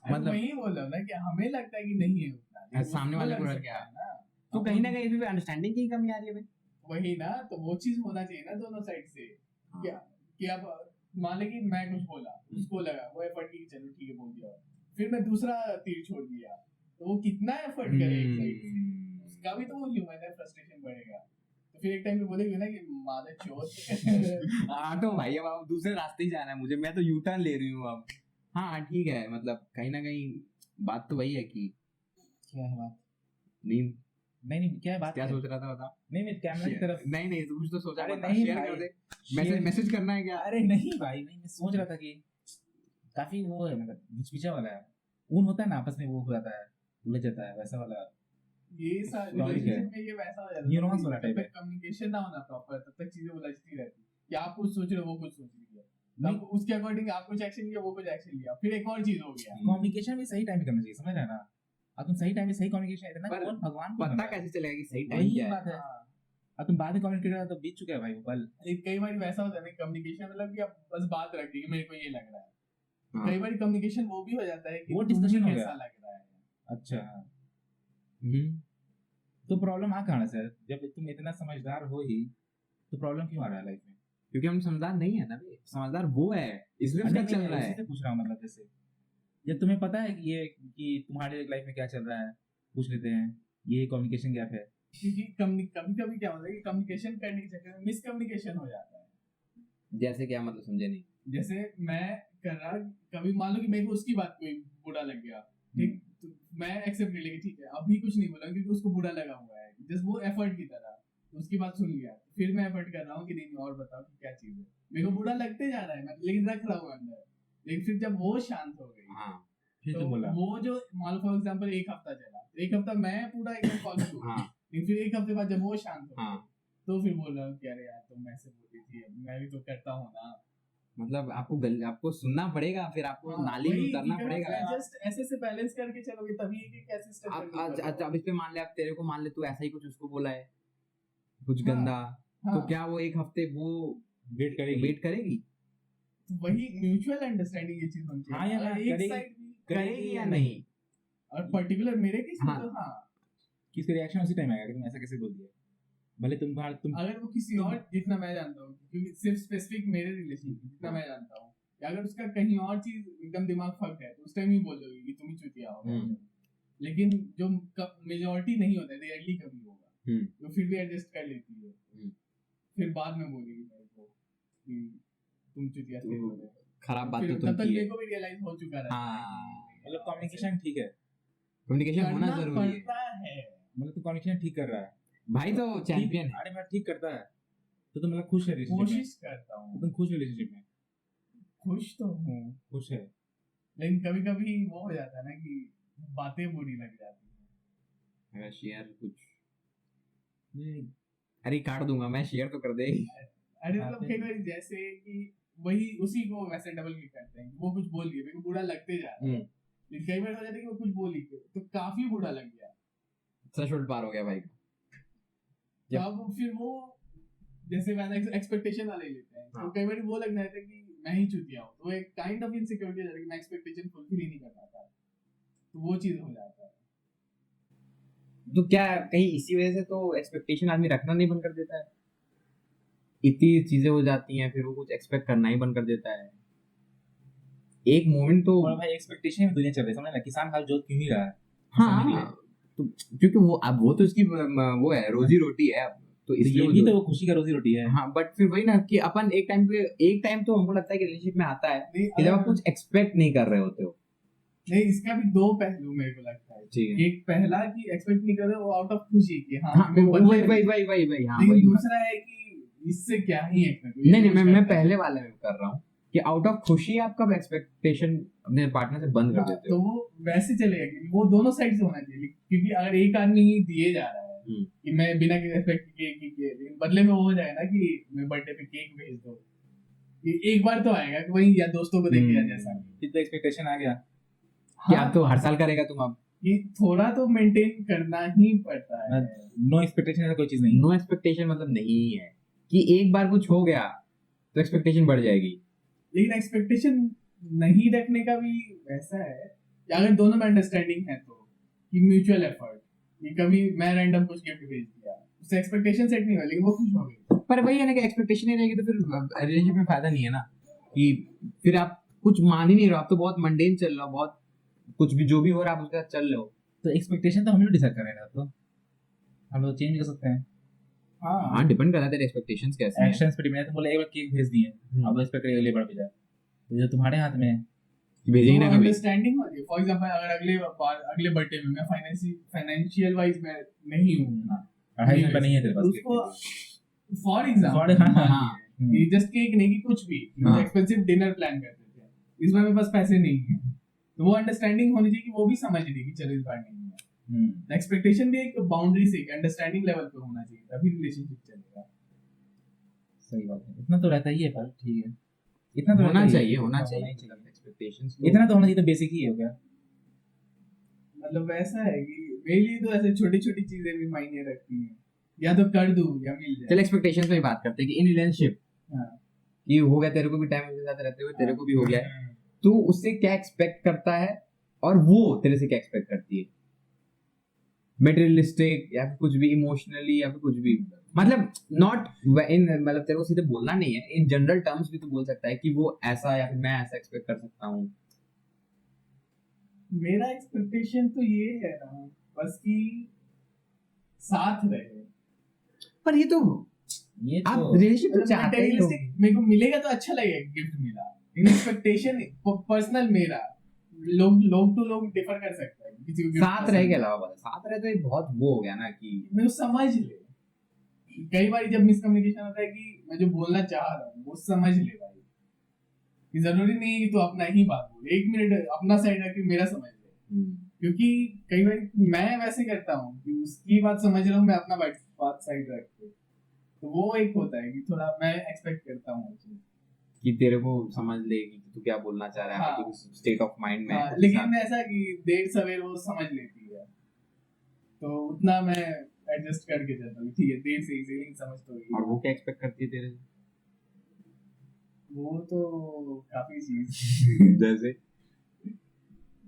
मतलब- मैं ही बोल रहा हूँ ना कि हमें लगता है कि नहीं है उतना, लेकिन सामने उसको वाले लग को लग सकता गया। है ना। तो कहीं ना कहीं अंडरस्टैंडिंग की कमी आ रही है भाई। वही ना, तो वो चीज होना चाहिए ना दोनों साइड से। क्या कि अब मान ले कि मैं कुछ बोला, उसको लगा वो एफर्ट की चलो ठीक है बोल दिया, फिर मैं दूसरा तीर छोड़ दिया, तो वो कितना एफर्ट करे एक साइड से, उसका भी तो वो ह्यूमन है, फ्रस्ट्रेशन बढ़ेगा, तो फिर एक टाइम पे बोलेगी ना कि मादर चोद। ऑटो भाई, अब आप दूसरे रास्ते ही जाना है मुझे, मैं तो यू टर्न ले रही हूँ अब। हाँ ठीक है, मतलब कहीं ना कहीं बात तो वही है कि क्या है बात? नींद। नहीं क्या है बात? क्या सोच रहा था बता। नहीं मैं कैमरा की तरफ। नहीं नहीं, तू कुछ तो सोचा, अरे बता, नहीं शेयर भाई, कर दे। शेयर- मैसेज करना है क्या? अरे नहीं भाई, नहीं मैं सोच रहा था कि काफी वो है, मतलब घिचपिचा वाला है, ऊन होता है ना आपस में, वो हो जाता है, उलझ जाता है वैसा वाला। ये सारे Topic है। रिलेशनशिप में ये वैसा हो जाता Neurons वाला type है। कम्युनिकेशन ना होना प्रॉपर, तब तक चीजें उलझती रहती है कि आप कुछ सोच रहे हो वो कुछ सोच रही है, नहीं। तब उसके अकॉर्डिंग आप कुछ एक्शन लिया वो कुछ एक्शन लिया, फिर एक और चीज हो गया। कम्युनिकेशन भी सही टाइम पे करना चाहिए, समझ रहे हैं ना? अब तुम सही टाइम पे सही कम्युनिकेशन, इतना पर कौन भगवान को पता बना है? कैसे चलेगा कि सही टाइम वही क्या है? बात है। हाँ, अब तुम बाद में कम्युनिकेट कर रहे हो तो बीत चुका है भाई वो पल। कई बार वैसा होता है ना कम्युनिकेशन, मतलब कि आप बस बात रख दी कि मेरे को ये लग रहा है, हाँ। कई बार कम्युनिकेशन वो भी हो जाता है कि वो तुम्हें discussion हो कैसा गया। लग रहा है। अच्छा, हम्म। तो प्रॉब्लम आ कहाँ से? जब तुम इतना समझदार हो ही, तो प्रॉब्लम क्यों आ रहा है लाइफ में? क्योंकि हम समझदार नहीं है ना भाई, समझदार वो है, इसलिए उसका नहीं, चल मैं रहा उसी है। से पूछ रहा हूँ, मतलब जैसे जब तुम्हें पता है कि ये कि तुम्हारे लाइफ में क्या चल रहा है, पूछ लेते हैं, ये कम्युनिकेशन गैप है। क्योंकि कभी कभी क्या होता है कि कम्युनिकेशन करने के चक्कर में मिसकम्युनिकेशन हो जाता है। जैसे क्या मतलब, समझे नहीं। जैसे मैं कर रहा, कभी मान लो कि मेरे को उसकी बात कोई बुरा लग गया, ठीक, तो मैं एक्सेप्ट नहीं लेगी, ठीक है अभी कुछ नहीं बोला क्योंकि उसको बुरा लगा हुआ है, जस्ट वो एफर्ट की तरह, तो उसकी बात सुन लिया, फिर मैं एफर्ट कर रहा हूँ कि नहीं और बताओ कि क्या चीज है, मेरे को बुरा लगते जा रहा है, मैं लेकिन रख रहा हूँ अंदर, लेकिन फिर जब वो शांत हो गई, हाँ फिर तो तुम बोला। वो जो मान लो फॉर एग्जांपल एक हफ्ता चला, एक हफ्ता मैं पूरा एकदम फॉलो हुआ, हाँ लेकिन फिर एक हफ्ते बाद जब वो शांत हो हाँ, गई, तो फिर बोल रहा हूँ कि अरे यार तुम ऐसे बोली थी, मैं भी तो करता हूँ ना। मतलब आपको सुनना पड़ेगा, फिर आपको नाली में उतरना पड़ेगा। जस्ट ऐसे से बैलेंस करके चलोगे तभी एक एक ऐसे स्टेप अब इस पे मान ले, अब तेरे को मान ले तू ऐसा ही कुछ उसको बोला है, कुछ हाँ, गंदा, तो हाँ, क्या वो एक हफ्ते वो वेट करेगी। वेट करेगी? वही म्यूचुअल अंडरस्टैंडिंग ये चीज होनी चाहिए। हाँ या ना, अगर एक करेगी- साइड भी करेगी या नहीं? और पर्टिकुलर मेरे केस में हाँ। तो हाँ, किसका रिएक्शन उसी टाइम आएगा कि तुम ऐसा कैसे बोल दिया, भले तुम अगर वो किसी और, जितना मैं जानता हूँ, क्योंकि सिर्फ स्पेसिफिक मेरे रिलेशन जितना मैं जानता हूँ, या अगर उसका कहीं और चीज एकदम दिमाग फक है तो उस टाइम ही बोल दोगे कि तुम ही चुतिया हो। लेकिन जो मेजोरिटी नहीं होता है, रेयरली कभी होगा, तो फिर भी एडजस्ट कर लेती है, फिर बाद में बोलेगी मेरे को कि तुम चुतिया थे, तो खराब बात फिर तो तुम तब तक की मेरे है। को भी रियलाइज हो चुका रहता है हाँ, मतलब कम्युनिकेशन ठीक है, कम्युनिकेशन होना करना जरूरी है पड़ता है। मतलब तू कम्युनिकेशन ठीक कर रहा है भाई, तो चैंपियन है। अरे मैं ठीक करता है तो तुम मतलब खुश है रिलेशनशिप में, कोशिश करता तो हूँ, तुम खुश रिलेशनशिप में खुश तो हूँ, खुश है। लेकिन कभी कभी वो हो जाता है ना कि बातें बुरी लग जाती हैं। अगर शेयर कुछ अरे काट दूंगा मैं, शेयर तो कर दे। अरे मतलब कई बार जैसे कि वही उसी को वैसे डबल क्लिक करते हैं, वो कुछ बोल दिया, मेरे को बुरा लगते जा रहा है, लेकिन कई बार हो जाता है कि वो कुछ बोली तो काफी बुरा लग गया, थ्रेशोल्ड पार हो गया भाई। तो अब फिर वो जैसे वैसा एक्सपेक्टेशन वाले लेते हैं, तो हाँ। कई बार वो लगने लगता है कि मैं ही चुतिया हूँ, तो एक काइंड ऑफ इनसिक्योरिटी है कि मैं एक्सपेक्टेशन फुलफिल ही नहीं कर पाता, तो वो चीज हो जाता है। तो क्या कहीं इसी वजह से तो एक्सपेक्टेशन आदमी रखना नहीं बंद कर देता है? इतनी चीजें हो जाती हैं फिर वो कुछ एक्सपेक्ट करना ही बंद कर देता है। एक मोमेंट तो और भाई एक्सपेक्टेशन में दुनिया चल रही है, समझ ना, किसान हाल जोत क्यों नहीं रहा है? हाँ समझ नहीं है। तो क्योंकि वो अब वो तो उसकी वो है रोजी रोटी है अब तो तो इसलिए ये वो भी जो- तो वो खुशी का रोजी रोटी है। हाँ बट फिर वही ना कि अपन एक टाइम तो हमको लगता है कि रिलेशनशिप में आता है नहीं, कि जब आप कुछ एक्सपेक्ट नहीं कर रहे होते हो। नहीं, इसका भी दो पहलू मेरे को लगता है। ठीक है। एक पहला कि एक्सपेक्ट नहीं कर रहे वो आउट ऑफ खुशी कि हाँ हाँ मैं वही बदले वही में- वही वही वही हाँ लेकिन वही दूसरा है कि इससे क्या ही एक्सपेक्ट। नहीं नहीं मैं पहले वाले में कर रहा हूँ कि आउट ऑफ खुशी आप कब एक्सपेक्टेशन अपने पार्टनर से बंद कर देते तो हो। वो वैसे चलेगा कि वो दोनों साइड से होना चाहिए, क्योंकि अगर एक आदमी ही दिए जा रहा है कि मैं बिना एक्सपेक्ट किए लेकिन बदले में वो हो जाए ना कि मैं बर्थडे पे केक भेज दो, ये एक बार तो आएगा कि वही या दोस्तों को देख लिया जैसा फिर तो एक्सपेक्टेशन आ गया। क्या हाँ, तो हर साल करेगा तुम अब? ये थोड़ा तो मेंटेन करना ही पड़ता है। नो एक्सपेक्टेशन ऐसा कोई चीज नहीं है। नो एक्सपेक्टेशन मतलब नहीं है कि एक बार कुछ हो गया तो एक्सपेक्टेशन बढ़ जाएगी। लेकिन एक्सपेक्टेशन नहीं रखने का भी वैसा है कि अगर दोनों में अंडरस्टैंडिंग है तो कि म्यूचुअल एफर्ट, कि कभी मैं रैंडम कुछ गिफ्ट भेज दिया उससे एक्सपेक्टेशन सेट नहीं हुआ लेकिन वो खुश हो गई। पर वही है ना कि एक्सपेक्टेशन ही रहेगी तो फिर रिलेशनशिप में फायदा नहीं है ना कि फिर आप कुछ मान ही नहीं रहे हो, आप तो बहुत मंडेन चल रहे हो, बहुत कुछ भी जो भी हो रहा है आप उसके साथ चल रहे हो। तो एक्सपेक्टेशन तो हम लोग डिसाइड कर रहे हैं, तो हम लोग चेंज कर सकते हैं। हाँ डिपेंड करता है तेरे एक्सपेक्टेशंस कैसे हैं। एक्शंस पे डिपेंड है। तुम बोले एक बार केक भेज दिए, अब एक्सपेक्ट करिए अगली बार भेजा, तो ये तुम्हारे हाथ में है। कि भेजेंगे ना कभी। अंडरस्टैंडिंग होती है। फॉर एग्जांपल अगर अगले बर्थडे में मैं फाइनेंशियल वाइज मैं नहीं हूँ, 250 रुपये नहीं है तेरे पास उसको केक फॉर For- एग्जांपल हाँ। ये जस्ट केक नहीं कि कुछ भी हाँ। एक्सपेंसिव डिनर प्लान करते थे, इस बार मेरे पास पैसे नहीं है, तो वो अंडरस्टैंडिंग होनी चाहिए कि वो भी समझ ले कि चलो इस बार नहीं है। एक्सपेक्टेशन भी एक बाउंड्री से एक अंडरस्टैंडिंग लेवल पे होना चाहिए तभी रिलेशनशिप चलेगा। सही बात है, इतना तो रहता ही है, पर ठीक है, इतना तो होना रहता ही है। चाहिए होना हाँ, चाहिए ही एक्सपेक्टेशंस इतना तो होना चाहिए, तो बेसिक ही हो गया। मतलब वैसा है कि मेरे लिए तो ऐसे छोटी छोटी चीजें भी मायने रखती हैं, या तो कर दूं या मिल चल जाए। एक्सपेक्टेशंस में ही बात करते हैं कि इन रिलेशनशिप हाँ। ये हो गया, तेरे को भी टाइम उसके साथ रहते हुए तेरे को भी हो गया है, तू उससे क्या एक्सपेक्ट करता है और वो तेरे से क्या एक्सपेक्ट करती है? मटेरियलिस्टिक या फिर कुछ भी इमोशनली या फिर कुछ भी, मतलब नॉट इन, मतलब तेरे को सीधे बोलना नहीं है, इन जनरल टर्म्स भी तू बोल सकता है कि वो ऐसा या फिर मैं ऐसा एक्सपेक्ट कर सकता हूँ। मेरा एक्सपेक्टेशन तो ये है ना बस कि साथ रहे। पर ये तो ये आप तो रिलेशनशिप तो चाहते ही हो। Materialistic मेरे को मिलेगा तो अच्छा लगेगा, गिफ्ट मिला, इन एक्सपेक्टेशन पर्सनल मेरा, लोग टू लोग डिफर कर सकता है किसी को gift साथ पसंद रह के है। अलावा बता, साथ रहे तो ये बहुत वो हो गया ना कि मैं वो समझ ले। कई बार जब मिसकम्युनिकेशन होता है कि मैं जो बोलना चाह रहा हूँ वो समझ ले भाई, कि जरूरी नहीं है कि तू अपना ही बात बोल, 1 मिनट अपना साइड रख के मेरा समझ ले। क्योंकि कई बार मैं वैसे करता हूँ कि उसकी बात समझ रहा हूँ मैं अपना बात साइड रख के, तो वो एक होता है कि थोड़ा मैं एक्सपेक्ट करता हूँ कि तेरे को समझ ले कि तू क्या बोलना चाह रहा है, हाँ। तू स्टेट ऑफ माइंड में है उसके लेकिन साथ। ऐसा कि देर सवेर वो समझ लेती है, तो उतना मैं एडजस्ट करके चलता हूँ, ठीक है देर से इसे समझ तो और वो क्या एक्सपेक्ट करती है तेरे से? वो तो काफी चीज जैसे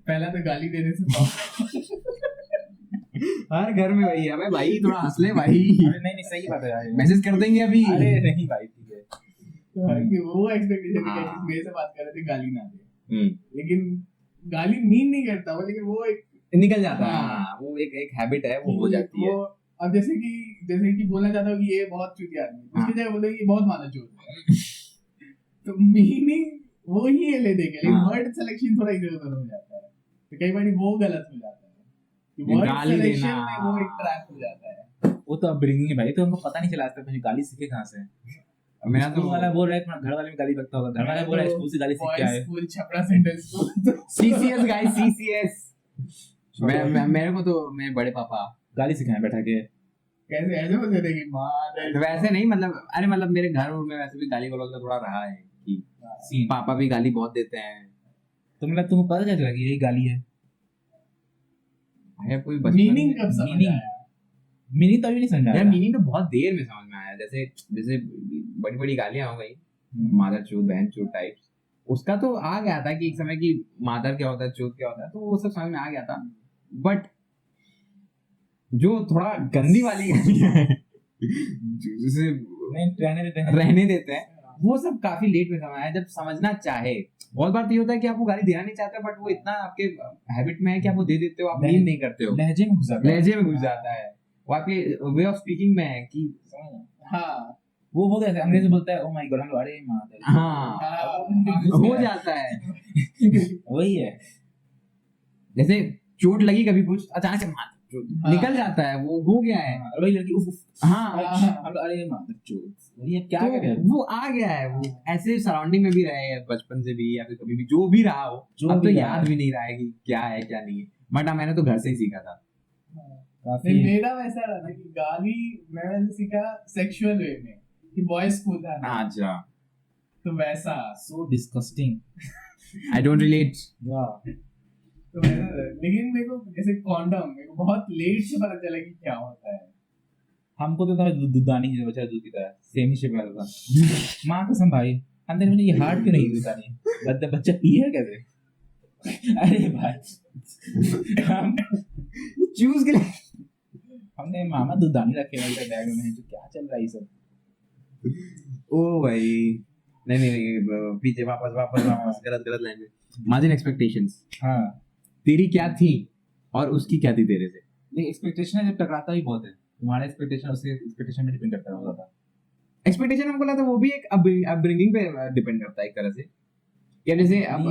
पहला तो गाली देने से हर घर में वही है। अबे भाई थोड़ा हंस ले भाई, अरे नहीं नहीं, सही बात है यार। मैसेज कर देंगे अभी। अरे नहीं भाई, ठीक है। कि वो एक्सपेक्टेशन हाँ। है कि मेरे से बात कर रहे थे गाली ना दे, हम्म, लेकिन गाली मीन नहीं करता हूँ, लेकिन वो एक निकल जाता है। हाँ। हाँ, वो एक हैबिट है, वो हो जाती है। वो अब जैसे कि बोलना चाहता हूँ कि ये बहुत चूतिया आदमी है, उसकी जगह बोले ये बहुत माना चोट है, तो मीनिंग वो ही ले देंगे, लेकिन हाँ। वर्ड सिलेक्शन थोड़ा इधर उधर हो जाता है, तो कई बार वो गलत हो जाता है कि ये वर्ड गाली सिलेक्शन देना। में वो एक ट्रैप हो जाता है। वो तो अपब्रिंगिंग है भाई, तो हमको पता नहीं चला आज तक मुझे गाली सीखे कहाँ से। मेरा तो स्कूल वाला बोल रहा है तुम्हारा घर वाले में गाली बकता होगा, घर वाला बोल रहा है स्कूल से गाली सीख के आए। School Chhapra sentence school CCS guys, CCS. मेरे को तो मेरे बड़े पापा गाली सिखाए बैठा के। कैसे ऐसे बोलते थे कि माँ वैसे नहीं, मतलब अरे मतलब मेरे घर में वैसे भी गाली गलौज का थोड़ा रहा है कि सीन पापा भी गाली बहुत देते हैं। तो मतलब तुमको पता क्या चला कि यही गाली है? है कोई बचपन मीनिंग में- कब समझ meaning- आया? मीनिंग तो अभी नहीं समझा यार मीनिंग तो बहुत देर में समझ में आया। जैसे जैसे बड़ी बड़ी गालियां हो गई, मादर चूत बहन चूत टाइप्स, उसका तो आ गया था कि एक समय की मादर क्या होता है चूत क्या होता है, तो वो सब समझ में आ गया था। बट जो थोड़ा गंदी वाली गालियां हैं जिसे नहीं रहने देते हैं। रहने देते हैं, वो सब काफी लेट में समझ आया, जब समझना चाहे। बहुत बार तो ये होता है कि आप वो गाली देना नहीं चाहते, बट वो इतना आपके हैबिट में है कि आप वो दे देते हो, आप मीन नहीं करते हो, लहजे में घुस जाता है। लहजे में घुस जाता है, वो आपके वे ऑफ स्पीकिंग में है कि हाँ वो हो गया अंग्रेजी बोलता है, ओ माय गॉड, हम लोग अरे माँ हाँ हो जाता है। वही है। जैसे चोट लगी कभी कुछ, अचानक से मार निकल जाता है, वो हो गया है। और वही लड़की उफ उफ, हाँ हम लोग अरे माँ वही है, क्या तो करें। वो आ गया है, वो ऐसे सराउंडिंग में भी रहे हैं बचपन से भी, या फिर कभी भी जो भी रहा हो, जो अब तो भी रहा याद है। भी नहीं रहा है कि क्या है क्या नहीं है, बट हाँ मैंने तो घर से ही सीखा था। काफी नहीं, मेरा वैसा रहा ना कि गाली मैं वैसे सीखा सेक्सुअल वे में कि बॉयज को था ना, अच्छा, तो वैसा so disgusting. I don't relate. वाह। तो वैसा था। लेकिन मेरे को जैसे कॉन्डम मेरे को बहुत लेट से पता चला कि क्या होता है। हमको तो था दूधानी है, बच्चा दूध पीता है, सेम ही शेप वाला था। माँ कसम भाई, अंदर में ये हार्ड क्यों नहीं दूधानी, बच्चा पिए कैसे। अरे भाई हम चूज के लिए हमने मामा दूधानी रखे हुए थे बैग में, जो क्या चल रहा है ये सब। ओ भाई, नहीं नहीं नहीं, पीछे वापस वापस वापस, गलत गलत लैंग्वेज। इमेजिन एक्सपेक्टेशंस, हाँ तेरी क्या थी और उसकी क्या थी तेरे से। ये एक्सपेक्टेशन जब टकराता ही बहुत है, तुम्हारा एक्सपेक्टेशन उसके एक्सपेक्टेशन में डिपेंड करता है बहुत ज्यादा। एक्सपेक्टेशन हमको लगता है वो भी एक अपब्रिंगिंग पे डिपेंड करता है एक तरह से। क्या जैसे अब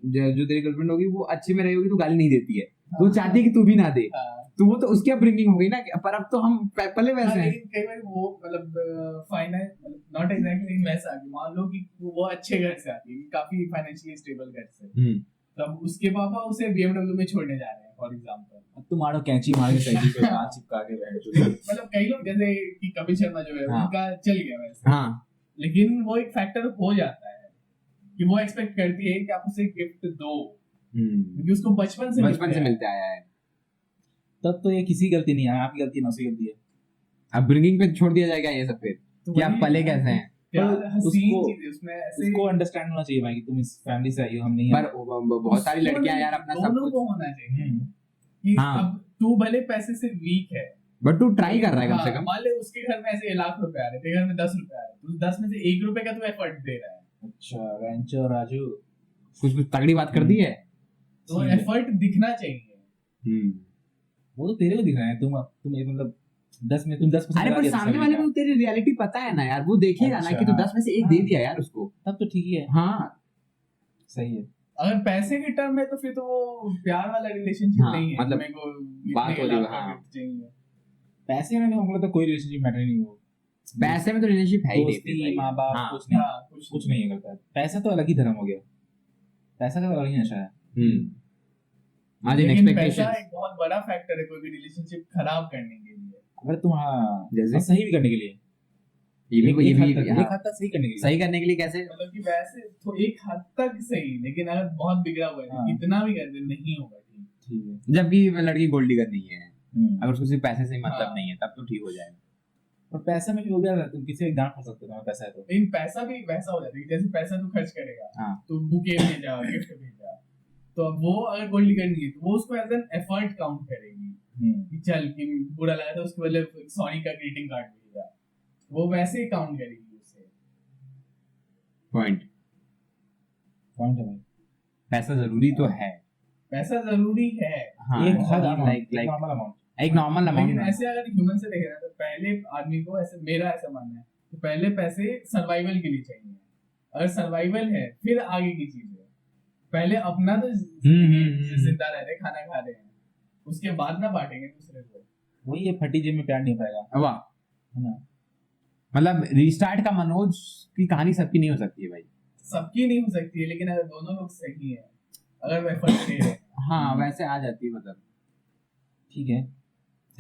जो तेरी गर्लफ्रेंड होगी वो अच्छे में रही होगी तो गाली नहीं देती है, तो वो चाहती है कि तू भी ना दे, हाँ। तो वो तो उसकी अपब्रिंगिंग हो गई ना। पर अब तो हम पहले हाँ, वैसे हैं। लेकिन कई बार वो मतलब फाइनेंस नॉट एग्जैक्टली लेकिन वैसा कि मान लो कि वो अच्छे घर से आती है, काफी फाइनेंशियली स्टेबल घर से, तब उसके पापा उसे BMW में छोड़ने जा रहे हैं फॉर एग्जांपल। अब तुम मारो कैंची मार के साइकिल पे हाथ चिपका के बैठ जाओ। मतलब कई लोग जैसे कि कपिल शर्मा जो है हाँ। उनका चल गया वैसे, हाँ लेकिन वो एक फैक्टर हो जाता है कि वो एक्सपेक्ट करती है कि आप उसे गिफ्ट दो, क्योंकि उसको बचपन से मिलता आया है। तब तो ये किसी की गलती नहीं है, आपकी गलती ना उसकी गलती है। अपब्रिंगिंग पे छोड़ दिया जाएगा ये सब, फिर तो कि आप वही पले है ना, कैसे हैं। प्यार पर हसीन उसको- चीज है उसमें ऐसे। उसको अंडरस्टैंड होना चाहिए भाई कि तुम इस फैमिली से आई हो, हम नहीं पर बहुत सारी उसको लड़कियां नहीं, यार अपना सब दोनों कुछ, को होना चाहिए हैं। कि हाँ। अब तू भले पैसे से वीक है, बट तू ट्राई कर रहा है कम से हाँ, कम। मान ले उसके घर में ऐसे 1,00,000 रुपए आ रहे, तेरे घर में 10 रुपए आ रहे, तो 10 में से 1 रुपए का तू एफर्ट दे रहा है, अच्छा वेंचर राजू, कुछ कुछ तगड़ी बात कर दी है। तो ठीक है। एफर्ट दिखना चाहिए। वो तो तेरे को दिख रहा है, तुम एक मतलब 10 में तुम 10% अरे लगा पर दिया सामने salary वाले का। को तेरी रियलिटी पता है ना यार, वो देखेगा ना अच्छा, कि तू 10 में से 1 दे हाँ। दिया यार उसको। तब तो ठीक ही है, हाँ सही है। अगर पैसे के टर्म में तो फिर तो वो प्यार वाला रिलेशनशिप हाँ, नहीं है, मतलब मेरे को बात इतने हो रही है, लाख का हाँ। gift चाहिए। पैसे में तो हमको तो कोई रिलेशनशिप मैटर नहीं हो, पैसे में तो रिलेशनशिप है ही नहीं फिर दोस्ती भाई। माँ बाप हाँ। कुछ नहीं, हाँ, कुछ नहीं है करता है। पैसा तो अलग ही धर्म हो गया, पैसा का तो अलग ही नशा है। आज इन लेकिन पैसा एक्सपेक्टेशंस एक बहुत बड़ा फैक्टर है कोई भी रिलेशनशिप खराब करने के लिए। अगर तुम हाँ जैसे? सही भी करने के लिए, ये भी एक हद तक, हाँ, एक हद तक सही करने के लिए। सही करने के लिए कैसे। मतलब कि वैसे तो एक हद तक सही, लेकिन अगर बहुत बिगड़ा हुआ है हाँ। कितना भी कर दे नहीं होगा ठीक। ठीक है। जबकि लड़की गोल्ड डिगर नहीं है, अगर उसको सिर्फ पैसे से ही मतलब हाँ। नहीं है, तब तो ठीक हो जाएगा। और पैसे में भी हो गया, तुम किसी एक गांठ फंस सकते हो, तुम्हारा पैसा है तो। लेकिन पैसा भी वैसा हो जाता है कि जैसे पैसा तू खर्च करेगा, हाँ। तो बुके भेजा, गिफ्ट भेजा, तो अब वो अगर गोल्ड डिगर नहीं है तो वो उसको एज एन एफर्ट काउंट करेगी कि चल कि बुरा लगा था उसके बदले सॉरी का ग्रीटिंग कार्ड भेजा, वो वैसे ही काउंट करेगी उसे। पॉइंट, पॉइंट है भाई। पैसा जरूरी तो है। पैसा जरूरी है, हाँ, एक हद like नॉर्मल अमाउंट। एक नॉर्मल लेकिन अमाउंट। ऐसे अगर ह्यूमन से देखें ना तो पहले आदमी को ऐसे, मेरा ऐसा मानना है कि पहले पैसे सर्वाइवल के लिए चाहिए, अगर सर्वाइवल है फिर आगे की चीज है। पहले अपना तो जिंदा रह रहे, खाना खा रहे हैं, उसके बाद ना बांटेंगे दूसरे को। वही है, फटी जेब में प्यार नहीं हो पाएगा, वाह, है ना। मतलब रिस्टार्ट का मनोज की कहानी सबकी नहीं हो सकती है भाई। सबकी नहीं हो सकती है, लेकिन अगर दोनों लोग सही है, अगर वो एफर्ट दे रहे हैं, हाँ वैसे आ जाती है, मतलब ठीक है।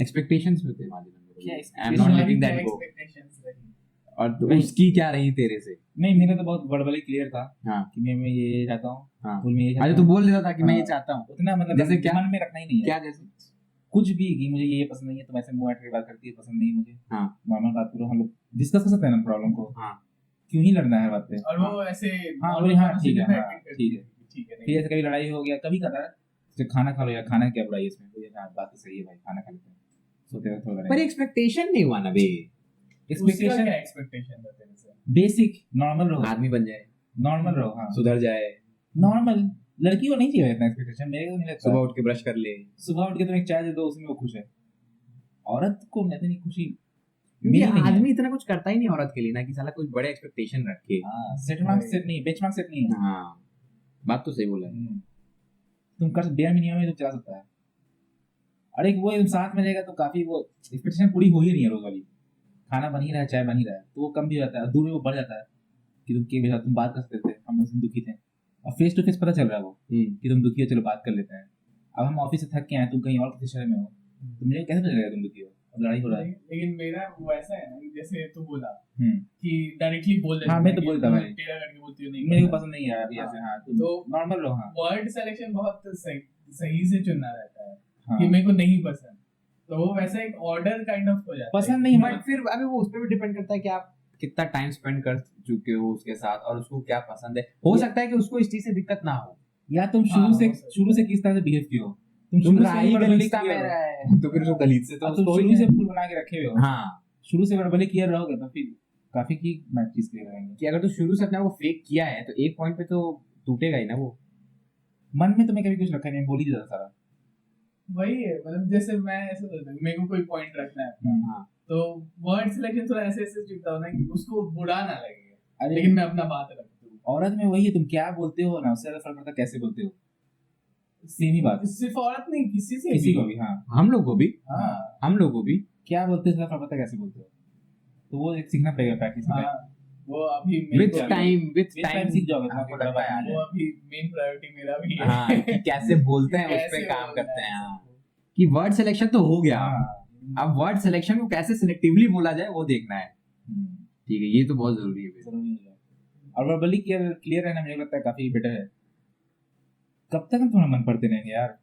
एक्सपेक्टेशंस में थे माजिद क्या आई एम नॉट तुम्हारी लेटिंग क्या दैट गो। expectations रही? और तो उसकी क्या रही तेरे से। नहीं मेरा तो बहुत वर्बली क्लियर था हाँ कि मैं ये चाहता हूँ, हाँ, फुल में ये अरे चाहता तू हूँ। बोल देता था कि मैं ये हाँ। चाहता हूँ। उतना मतलब जैसे क्या? मन में रखना ही नहीं है, क्या जैसे कुछ भी कि मुझे ये पसंद नहीं है, तुम ऐसे मुंह हट के बात करती है, पसंद नहीं है मुझे। हाँ। नॉर्मल बात करो, हम लोग डिस्कस कर सकते हैं ना प्रॉब्लम को। हाँ। क्यों ही लड़ना है बात पे। और वो ऐसे हाँ, normal हाँ, ठीक है, conversation में हाँ, acting करती ठीक है। ठीक है, फिर ऐसे कभी लड़ाई हो गया, कभी कदा तो खाना खा लो यार, खाना क्या बुराई है इसमें? तो ये बात तो सही है भाई, खाना खा लेते हैं, सोते वक्त थोड़ा पर एक्सपेक्टेशन नहीं हुआ ना बे, उसका एक्सपेक्टेशन क्या एक्सपेक्टेशन था तेरे से? बेसिक नॉर्मल रहो, आदमी बन जाए, नॉर्मल रहो, हाँ सुधर जाए, नॉर्मल। लड़की को नहीं चाहिए इतना एक्सपेक्टेशन, मेरे को नहीं लगता। सुबह उठ के ब्रश कर ले, सुबह उठ के तुम एक चाय दे दो, उसमें वो खुश है। औरत को इतनी खुशी क्योंकि मिली नहीं है। आदमी इतना कुछ करता ही नहीं औरत के लिए ना कि साला कुछ बड़े एक्सपेक्टेशन रखे। हाँ, सेट मार्क सेट नहीं, बेंचमार्क सेट नहीं है। हाँ, बात तो सही बोला है। तुम कर बेयर मिनिमम में तो चला सकता है। अरे वो तुम साथ में रहेगा तो काफी वो एक्सपेक्टेशन पूरी हो ही नहीं है रोज वाली। खाना बन ही रहा है, चाय बन ही रहा है, तो वो कम भी हो जाता है, दूर में वो बढ़ जाता है कि तुम के तुम बात कर सकते थे, हम उस दिन दुखी थे, और फेस टू फेस पता चल रहा है वो कि तुम दुखी हो, चलो बात कर लेते हैं। अब हम ऑफिस से थक के आए, तुम कहीं और किसी शहर में हो, तो मुझे कैसे पता चलेगा तुम दुखी हो? अब लड़ाई हो रहा है। लेकिन मेरा वो ऐसा है ना कि जैसे तू बोला हम्म, कि डायरेक्टली बोल देता हाँ, मैं है तो कि बोलता तुम भाई। टेढ़ा करके बोलती हो, नहीं मेरे को पसंद। पसंद नहीं है अभी ऐसे। हाँ, तुम तो नॉर्मल रहो। हाँ वर्ड सिलेक्शन बहुत सही से चुनना रहता है हाँ, कि मेरे को नहीं पसंद, तो वो वैसा एक ऑर्डर काइंड ऑफ हो जाता है। पसंद नहीं बट फिर अभी वो उस पर भी डिपेंड करता है कि आप कितना टाइम स्पेंड कर चुके हो उसके साथ और उसको क्या पसंद है। हो सकता है कि उसको इस चीज से दिक्कत ना हो, या तुम हाँ, हो सकता है। शुरू से किस तरह से बिहेव किए हो, तुम तुम शुरू से राही ही वर्बली गलीचा क्लियर में हो, रहे तो फिर उसको गलीच से तो और तुम उसको शुरू ही से है। फूल बना के रखे हुए हो, हाँ, शुरू से वर्बली क्लियर रहोगे तो फिर काफी की चीज क्लियर रहेंगे। कि अगर तू शुरू से अपने आप को फेक किया है तो एक पॉइंट पे तो टूटेगा ही ना वो। मन में तुम्हें कभी कुछ रखा नहीं, बोल ही दिया सारा। वही है, मतलब जैसे मैं ऐसे बोलता हूँ, मेरे को कोई पॉइंट रखना है अपना, हाँ, तो वर्ड सिलेक्शन थोड़ा ऐसे ऐसे चुनता हूँ ना कि उसको बुरा ना लगे, अरे लेकिन मैं अपना बात रखता हूँ। औरत में वही है, तुम क्या बोलते हो ना, उससे ज्यादा फर्क पड़ता है कैसे बोलते हो। सेम ही बात, सिर्फ औरत नहीं, किसी से किसी को भी। हाँ, हम लोग को भी, हाँ हम लोग को भी। क्या बोलते हो ज्यादा फर्क पड़ता है कैसे बोलते हो, तो वो एक सीखना पड़ेगा, प्रैक्टिस में। हाँ, वो अभी मेरे विद को अभी- time, with With time time सीख जाओगे, आपको तुम्हारे लगता है को वो अभी मेन प्रायोरिटी मेरा भी है। हाँ, कि कैसे बोलते हैं उस पे कैसे काम बोलना करते है हैं। हाँ, सबको। कि वर्ड सिलेक्शन तो हो गया, हाँ, अब वर्ड सिलेक्शन को कैसे सिलेक्टिवली बोला जाए वो देखना है। हम्म, ठीक है, ये तो बहुत जरूरी है। जरूरी है। और वर्बली क्लियर रहना मुझे लगता है काफी बेटर है। कब तक हम तुम्हारा मन पढ़ते रहेंगे यार?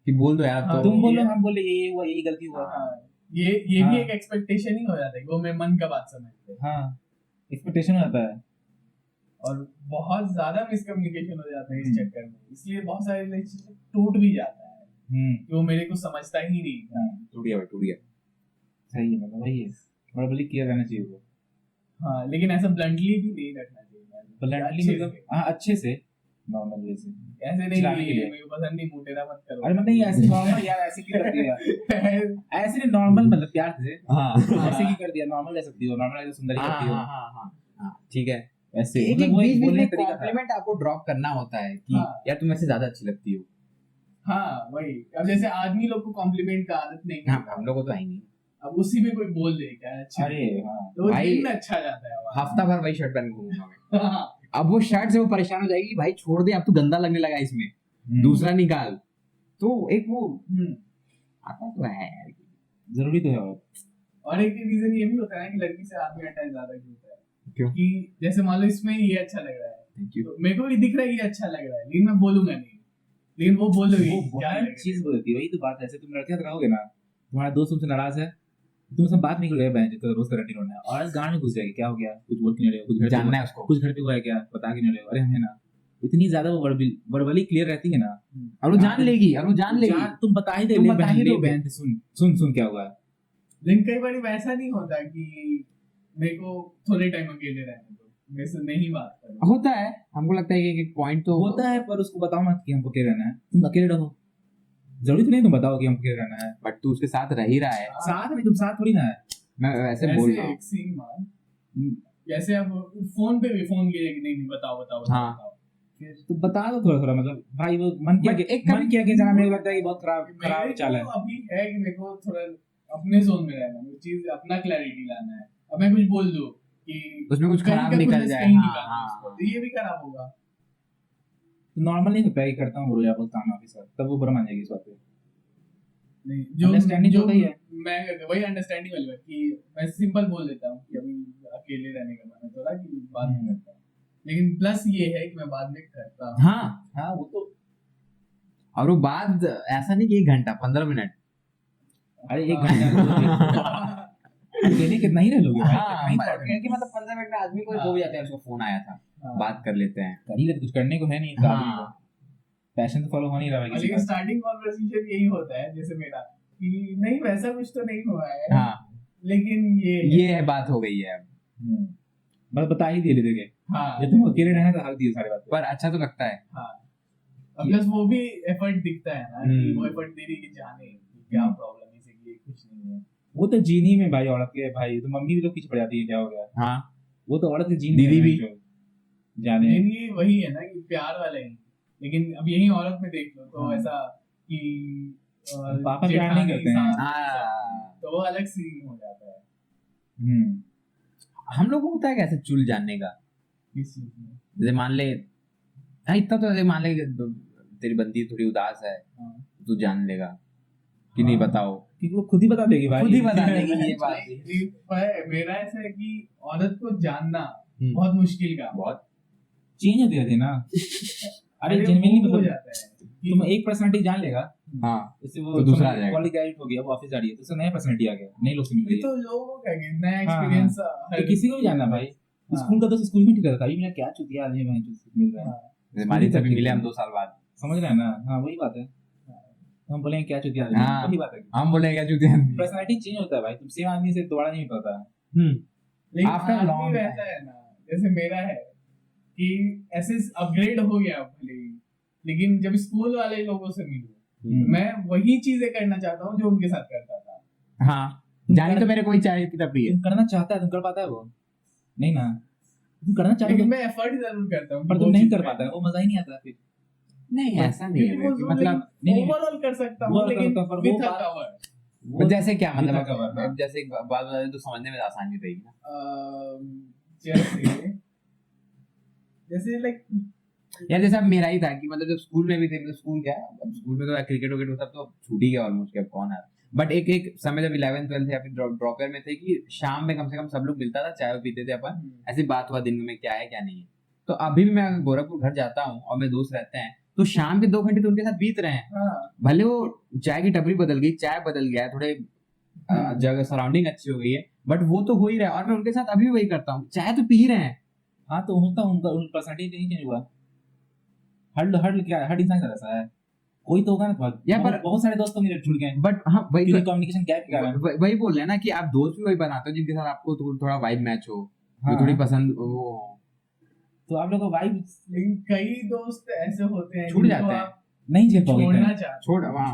कि बोल दो यार, हाँ, तो तुम बोलो, ये- हम बोले, ये हुआ, यही गलती हुआ। हाँ, ये हाँ। भी एक एक्सपेक्टेशन ही हो जाता है कि वो मेरे मन का बात समझते हैं, हाँ, एक्सपेक्टेशन हो जाता है। और बहुत ज्यादा मिसकम्युनिकेशन हो जाता है इस हम्म। चक्कर में, इसलिए बहुत सारे रिलेशनशिप टूट भी जाता है कि वो मेरे को समझता ही नहीं था। टूट गया भाई, टूट गया। सही है, मतलब वही है, वर्बली क्लियर रहना चाहिए वो। हाँ, लेकिन ऐसा ब्लंटली भी नहीं रखना चाहिए, ब्लंटली अच्छे मतलब से। हाँ, अच्छे से, नॉर्मल वे से। ऐसे नहीं चिढ़ाने के कि लिए। मेरे को पसंद नहीं, मुंह टेढ़ा मत करो। अरे मतलब ये ऐसे नॉर्मल यार, ऐसे क्यों कर दिया? ऐसे नहीं, नॉर्मल मतलब प्यार से हाँ, ऐसे क्यों कर दिया? नॉर्मल रह सकती हो, नॉर्मल सुंदर ही करती हो हाँ, ठीक है। ऐसे, एक मतलब एक वो बीच एक बीच बोलने में का तरीका था। कॉम्प्लीमेंट आपको ड्रॉप करना होता है कि हाँ। यार तुम ऐसे ज्यादा अच्छी लगती हो। हाँ, वही। अब जैसे आदमी लोग को कॉम्प्लीमेंट का आदत नहीं हाँ, है, हम लोग को तो है ही नहीं। अब उसी में कोई बोल दे क्या अच्छी, अरे हाँ, तो वो भाई, दिन में अच्छा जाता है आवाज। हफ्ता भर वही शर्ट पहन के घूमूंगा मैं। हाँ, अब वो शर्ट से वो परेशान हो जाएगी, भाई छोड़ दे, अब तो गंदा लगने लगा इसमें, दूसरा निकाल। तो एक वो आता तो है यार। जरूरी तो है। और एक रीजन ये भी होता है कि लड़की से आदमी अटैच ज्यादा क्यों होता है, क्यों? कि जैसे मान लो इसमें ये अच्छा लग रहा है, थैंक यू। तो मेरे को भी दिख रहा है ये अच्छा लग रहा है, लेकिन मैं बोलूंगा नहीं, लेकिन वो बोलोगी वो क्या बहुत चीज बोलती है, वही तो बात है। ऐसे तुम लड़के साथ रहोगे ना, तुम्हारा दोस्त तुमसे नाराज है, तुम सब बात नहीं कर रहे बहन जी, तो रोज का रटी रोना है, और गांड में घुस जाएगी, क्या हो गया, कुछ बोल क्यों नहीं रहे हो, कुछ घर पे जानना हुआ- है उसको। कुछ घर पे हुआ है क्या, बता के नहीं रहे हो। अरे हमें ना इतनी ज्यादा वो वर्बली क्लियर रहती है ना, और वो जान लेगी, और वो जान लेगी। तुम बता ही दे, तुम ले बता बहन, ही ले दोगे। बहन, सुन सुन सुन क्या हुआ है। लेकिन कई बार वैसा नहीं होता कि मेरे को थोड़े टाइम अकेले रहने दो, मेरे से नहीं बात करो। होता है, हमको लगता है कि एक पॉइंट तो होता है, पर उसको बताओ मत कि हमको अकेले रहना है, तुम अकेले रहो। जरूरी तो नहीं तुम बताओ कि हमको अकेले रहना है, बट तू उसके साथ रह ही रहा है। साथ में तुम साथ थोड़ी ना है। मैं वैसे बोल ऐसे रहा हूँ। एक सीन मान, जैसे अब फोन पे भी फोन किए कि नहीं बताओ बताओ हाँ। बताओ। तो बता दो थोड़ा थोड़ा, मतलब भाई वो मन किया But कि एक मन कभी- किया कि जाना, मेरे को लगता है कि बहुत खराब मेरे चाल है। को अभी है कि मेरे को थोड़ा अपने जोन में रहना है, चीज अपना क्लैरिटी लाना है। अब मैं कुछ बोल दूं कि उसमें कुछ कहीं खराब का निकल खुद जाए, कहीं हाँ, निकाल हाँ, उसको, हाँ। तो ये भी खराब होगा। तो नॉर्मल नहीं होता है कि करता हूँ ब्रो, या बोलता हूँ ऑफिसर, तब वो बुरा मान जाएगी इस बात पे। नहीं, Understanding जो होता ही है। मैं वही अंडरस्टैंडिंग वाली बात कि मैं सिंपल बोल देता हूँ कि अभी अकेले रहने का मन है थोड़ा, कि बाद में करता हूँ। लेकिन प्लस ये है कि मैं बाद में करता हूँ। हाँ, हाँ वो तो, और वो बाद ऐसा नहीं कि 1 घंटा 15 मिनट। अरे एक घंटा अकेले कितना ही रह लोगे भाई, हाँ, कितना ही थॉट है। क्योंकि मतलब 15 मिनट में आदमी को हो जाता है, उसको फोन आया था, हाँ। बात कर लेते हैं। कर ही लेते, कुछ करने को है नहीं तो आदमी को। हाँ, पैशन तो फॉलो हो नहीं रहा है किसी लेकिन का। स्टार्टिंग कॉन्वर्सेशन यही होता है जैसे मेरा कि नहीं वैसा कुछ तो नहीं हुआ है, हाँ लेकिन ये है बात हो गई है अब। मतलब बता ही दिए थे हाँ जब तुम अकेले रहना तो हक दिए सारी बातें। पर अच्छा तो लगता है। हाँ और प्लस वो भी एफर्ट दिखता है ना कि वो हम्म। एफर्ट दे रही है कि जाने कि क्या प्रॉब्लम है इसे कि ये कुछ नहीं है। वो तो जीनी में भाई औरत के भाई, तो मम्मी भी तो पीछे पड़ जाती है क्या हो गया। हाँ वो तो औरत की जीन दीदी में है भी। जो जाने। लेकिन ये वही है ना कि प्यार वाला ही, लेकिन अब यही औरत में देख लो तो हाँ। ऐसा कि पापा प्यार नहीं करते हैं। हाँ। तो वो अलग सीन हो जाता है। हम लोग को होता है कैसे चुल जानने का, किस चीज में? जैसे मान ले हाँ इतना तो, जैसे मान ले कि तेरी बंदी थोड़ी उदास है हाँ। तू जान लेगा कि नहीं हाँ। बताओ, क्योंकि वो खुद ही बता देगी भाई। खुद ही बता देगी ये बात। नहीं, पर मेरा ऐसा है कि औरत को जानना हम्म। बहुत मुश्किल काम है। बहुत चेंज होती रहती है ना। अरे वो जेन्युइनली हो मतलब जाता है कि तुम एक पर्सनालिटी जान लेगा, हाँ जैसे वो तो दूसरा आ जाएगा। कॉलेज ग्रेजुएट हो गया, वो ऑफिस जा रही है, तो उससे नया पर्सनालिटी आ गया, नए लोग से मिल रही ये है। तो लोगों का है, नया हाँ, एक्सपीरियंस तो किसी को भी जानना भाई। हाँ। स्कूल का तो स्कूल में ठीक रहता था, अभी मेरा क्या चुतिया आदमी भाई जो मिल रहा है। जैसे माली से भी मिले हम 2 साल बाद, समझ रहे हैं ना। हाँ वही बात है, हम बोलेंगे क्या चुतिया आदमी, हाँ। वही बात है। हम बोले क्या चूते हैं। पर्सनालिटी चेंज होता है भाई, तुम सेम आदमी से दोबारा नहीं पता। लेकिन After आदमी long वैसा है ना जैसे मेरा है कि ऐसे अपग्रेड हो गया भले ही, लेकिन जब स्कूल वाले लोगों से मिलूं मैं वही चीजें करना चाहता हूँ जो उनके साथ करता था। हाँ जानी तो मेरे कोई चाय की तब है। तुम करना चाहता है, तुम कर पाता है वो नहीं ना, तुम करना चाहता लेकिन है मैं एफर्ट जरूर करता हूँ पर तुम नहीं कर पाता है, वो मजा ही नहीं आता फिर। नहीं ऐसा नहीं है क्योंकि वो मतलब नहीं, ओवरऑल कर सकता वो हूँ लेकिन करता हूँ, पर वो विद बात- कवर। वो जैसे क्या बिना मतलब cover, हाँ। अब जैसे एक बात बता दे तो समझने में आसानी रहेगी ना। जैसे जैसे लाइक यार जैसे अब मेरा ही था कि मतलब जब स्कूल में भी थे, मतलब स्कूल क्या अब स्कूल में तो क्रिकेट विकेट सब तो छूट ही गया ऑलमोस्ट, अब कौन है। बट एक समय जब 11th 12th या फिर ड्रॉप ईयर में थे कि शाम में कम से कम सब लोग मिलता था, चाय पीते थे अपन, ऐसी बात हुआ दिन में क्या है क्या नहीं है। तो अभी भी मैं गोरखपुर घर जाता हूँ और मेरे दोस्त रहते हैं तो शाम के 2 घंटे तो उनके साथ बीत रहे हैं। हाँ भले वो चाय की टपरी बदल गई, चाय बदल गया है, थोड़े जगह सराउंडिंग अच्छी हो गई है, बट वो तो हो ही रहा है और मैं उनके साथ अभी वही करता हूँ, चाय तो पी ही रहे हैं। हाँ तो उनका उनका उन पर्सनालिटी नहीं चेंज हुआ। हर क्या हर इंसान का ऐसा है, कोई तो होगा ना बहुत, या पर- बहुत सारे दोस्त तो मेरे छूट गए बट हाँ वही क्योंकि कम्युनिकेशन गैप के कारण। वही बोल रहे हैं ना कि आप दोस्त भी वही बनाते हो जिनके साथ आपको थोड़ा वाइब मैच हो, हाँ। जो थोड़ी पसंद वो तो आप लोग को वाइब लेकिन कई दोस्त ऐसे होते हैं छूट जिनको जाते हैं। आप नहीं झेल पाओगे छोड़ना क्या? चाहते छोड़ वहाँ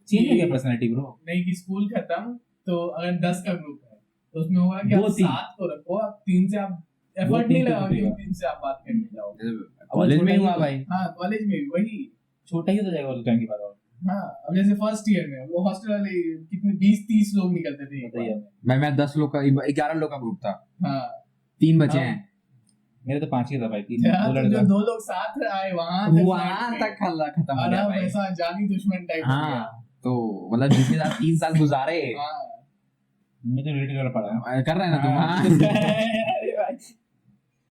चेंज हो गया पर्सनालिटी ब्रो। नहीं कि स्कूल खत्म तो अगर 10 का ग्रुप है तो उसमें होगा कि दो, आप तीन। 7 को रखो, आप 3 से आप एफर्ट तीन नहीं को लगाओगे, रखेगा। 3 से आप बात करने जाओगे। कॉलेज में ही हुआ छोटा भाई। हाँ कॉलेज में भी वही। छोटा ही हो जाएगा उस टाइम के बाद। और हाँ अब जैसे फर्स्ट ईयर में वो हॉस्टल वाले कितने 20-30 लोग निकलते थे एक बताइए। बार में। मैं 10 लोग का 11 लोग का ग्रुप था, हाँ 3 बचे हाँ। हैं। मेरे तो 5 ही था भाई, 3 हाँ, दो तो लड़का। जो 2 लोग साथ आए वहां वहां तक खत्म हो और गया अब भाई। ऐसा जानी दुश्मन टाइप हो गया। हाँ तो मतलब जिसके साथ 3 साल गुजारे हाँ मैं तो रिलेट कर पड़ा कर रहे हैं ना तुम। हाँ